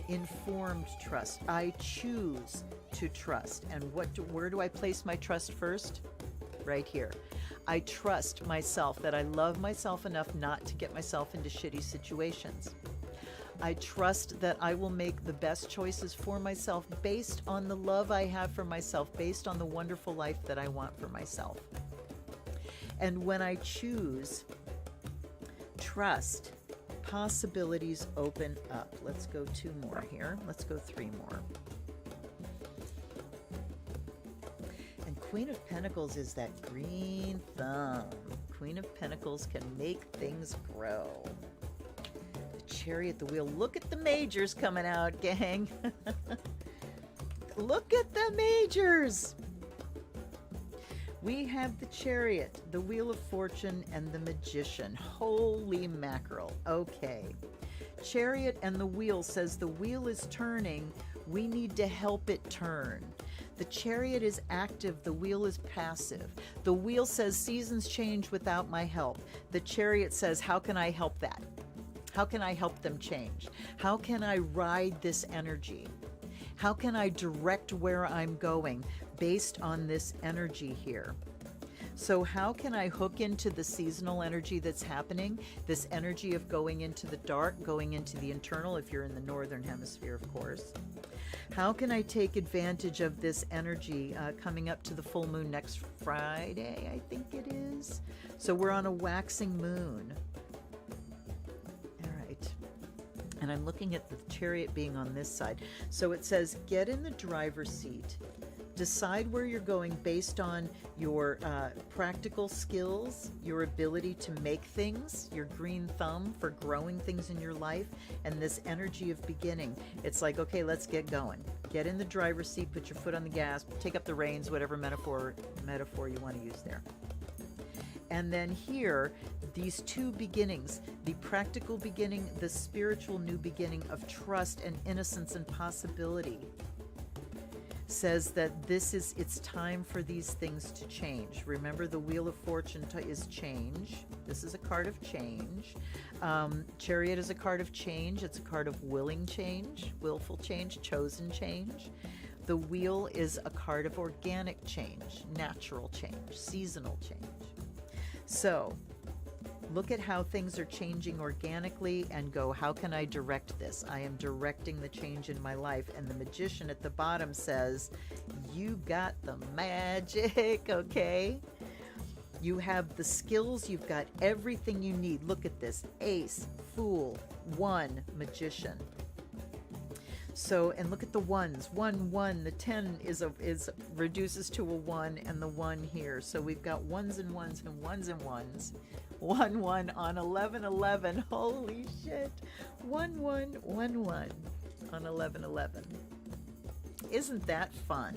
Informed trust. I choose to trust. And where do I place my trust first? Right here. I trust myself, that I love myself enough not to get myself into shitty situations. I trust that I will make the best choices for myself based on the love I have for myself, based on the wonderful life that I want for myself. And when I choose trust, possibilities open up. Let's go 2 more here. Let's go 3 more. And Queen of Pentacles is that green thumb. Queen of Pentacles can make things grow. Chariot, the wheel. Look at the majors coming out, gang. Look at the majors. We have the Chariot, the Wheel of Fortune, and the Magician. Holy mackerel. Okay. Chariot and the wheel says the wheel is turning. We need to help it turn. The Chariot is active. The wheel is passive. The wheel says seasons change without my help. The Chariot says, how can I help that? How can I help them change? How can I ride this energy? How can I direct where I'm going based on this energy here? So how can I hook into the seasonal energy that's happening? This energy of going into the dark, going into the internal, if you're in the northern hemisphere, of course. How can I take advantage of this energy coming up to the full moon next Friday, I think it is. So we're on a waxing moon. All right. And I'm looking at the Chariot being on this side. So it says, get in the driver's seat. Decide where you're going based on your practical skills, your ability to make things, your green thumb for growing things in your life, and this energy of beginning. It's like, okay, let's get going. Get in the driver's seat, put your foot on the gas, take up the reins, whatever metaphor you want to use there. And then here, these two beginnings, the practical beginning, the spiritual new beginning of trust and innocence and possibility, says that it's time for these things to change. Remember, the Wheel of Fortune is change. This is a card of change. Chariot is a card of change. It's a card of willing change, willful change, chosen change. The Wheel is a card of organic change, natural change, seasonal change. So look at how things are changing organically and go, how can I direct this? I am directing the change in my life. And the Magician at the bottom says, you got the magic, okay? You have the skills, you've got everything you need. Look at this, Ace, Fool, 1, Magician. So, and look at the ones, 1, 1, the 10 is reduces to a 1 and the 1 here. So we've got ones and ones and ones and ones. 1, 1 on 11, 11. Holy shit. 1, 1, 1, 1 on 11, 11. Isn't that fun?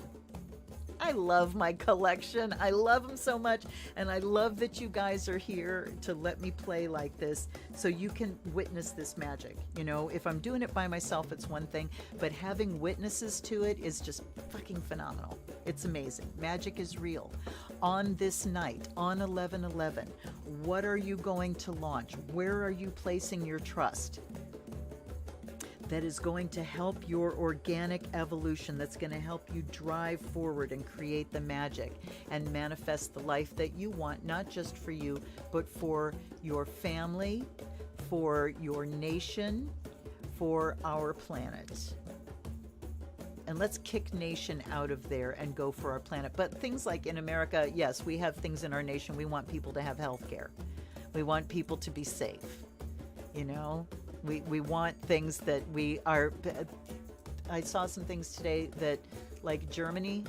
I love my collection. I love them so much. And I love that you guys are here to let me play like this so you can witness this magic. You know, if I'm doing it by myself, it's one thing, but having witnesses to it is just fucking phenomenal. It's amazing. Magic is real. On this night, on 11/11, what are you going to launch? Where are you placing your trust? That is going to help your organic evolution, that's going to help you drive forward and create the magic and manifest the life that you want, not just for you, but for your family, for your nation, for our planet. And let's kick nation out of there and go for our planet. But things like in America, yes, we have things in our nation. We want people to have health care. We want people to be safe, you know? We want things that we are. I saw some things today that, like, Germany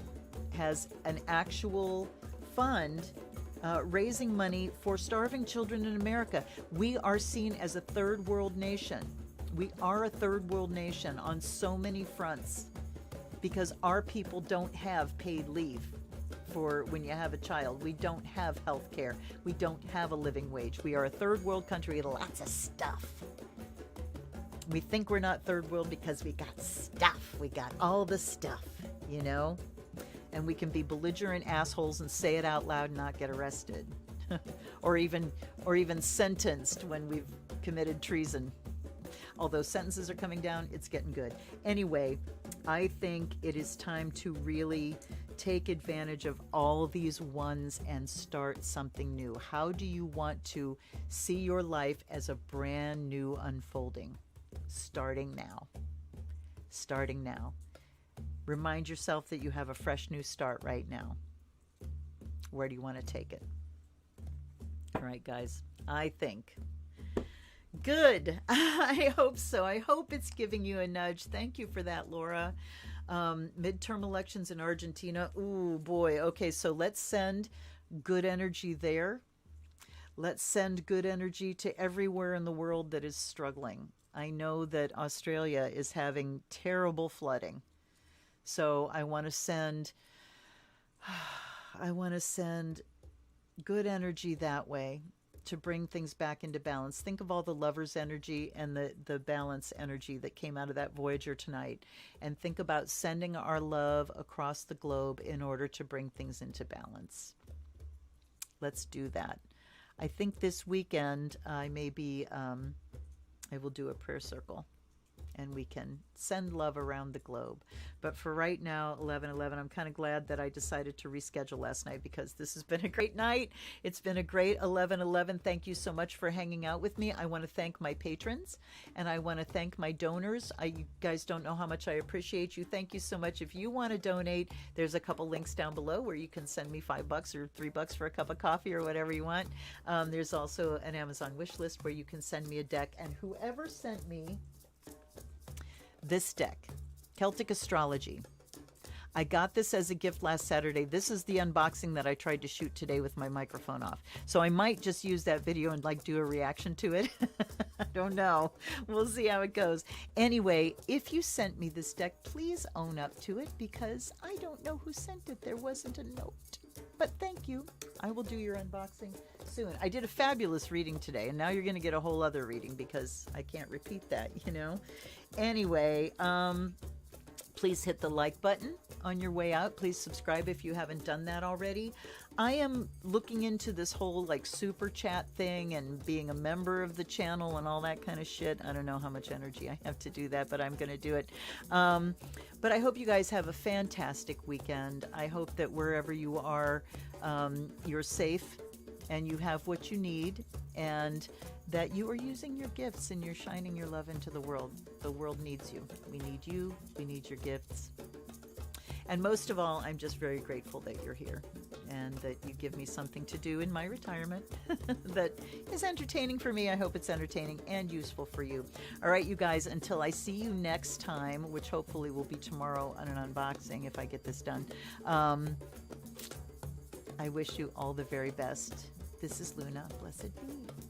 has an actual fund raising money for starving children in America. We are seen as a third world nation. We are a third world nation on so many fronts because our people don't have paid leave for when you have a child. We don't have health care. We don't have a living wage. We are a third world country with lots of stuff. We think we're not third world because we got stuff. We got all the stuff, you know? And we can be belligerent assholes and say it out loud and not get arrested. or even sentenced when we've committed treason. Although sentences are coming down, it's getting good. Anyway, I think it is time to really take advantage of all these ones and start something new. How do you want to see your life as a brand new unfolding? Starting now. Starting now. Remind yourself that you have a fresh new start right now. Where do you want to take it? All right, guys. I think. Good. I hope so. I hope it's giving you a nudge. Thank you for that, Laura. Midterm elections in Argentina. Ooh, boy. Okay, so let's send good energy there. Let's send good energy to everywhere in the world that is struggling. I know that Australia is having terrible flooding. So I want to send good energy that way to bring things back into balance. Think of all the Lover's energy and the balance energy that came out of that Voyager tonight. And think about sending our love across the globe in order to bring things into balance. Let's do that. I think this weekend I will do a prayer circle. and we can send love around the globe. But for right now, 11/11, I'm kind of glad that I decided to reschedule last night, because this has been a great night. It's been a great 11/11. Thank you so much for hanging out with me. I want to thank my patrons, and I want to thank my donors. You guys don't know how much I appreciate you. Thank you so much. If you want to donate, there's a couple links down below where you can send me $5 or $3 for a cup of coffee or whatever you want. There's also an Amazon wish list where you can send me a deck. And whoever sent me this deck, Celtic Astrology, I got this as a gift last Saturday. This is the unboxing that I tried to shoot today with my microphone off. So I might just use that video and like do a reaction to it. I don't know. We'll see how it goes. Anyway, if you sent me this deck, please own up to it, because I don't know who sent it. There wasn't a note. But thank you. I will do your unboxing soon. I did a fabulous reading today, and now you're going to get a whole other reading, because I can't repeat that, you know. Anyway, please hit the like button on your way out. Please subscribe if you haven't done that already. I am looking into this whole like super chat thing and being a member of the channel and all that kind of shit. I don't know how much energy I have to do that, but I'm going to do it. But I hope you guys have a fantastic weekend. I hope that wherever you are, you're safe and you have what you need, and that you are using your gifts and you're shining your love into the world. The world needs you. We need you. We need your gifts. And most of all, I'm just very grateful that you're here and that you give me something to do in my retirement that is entertaining for me. I hope it's entertaining and useful for you. All right, you guys, until I see you next time, which hopefully will be tomorrow on an unboxing if I get this done, I wish you all the very best. This is Luna. Blessed be.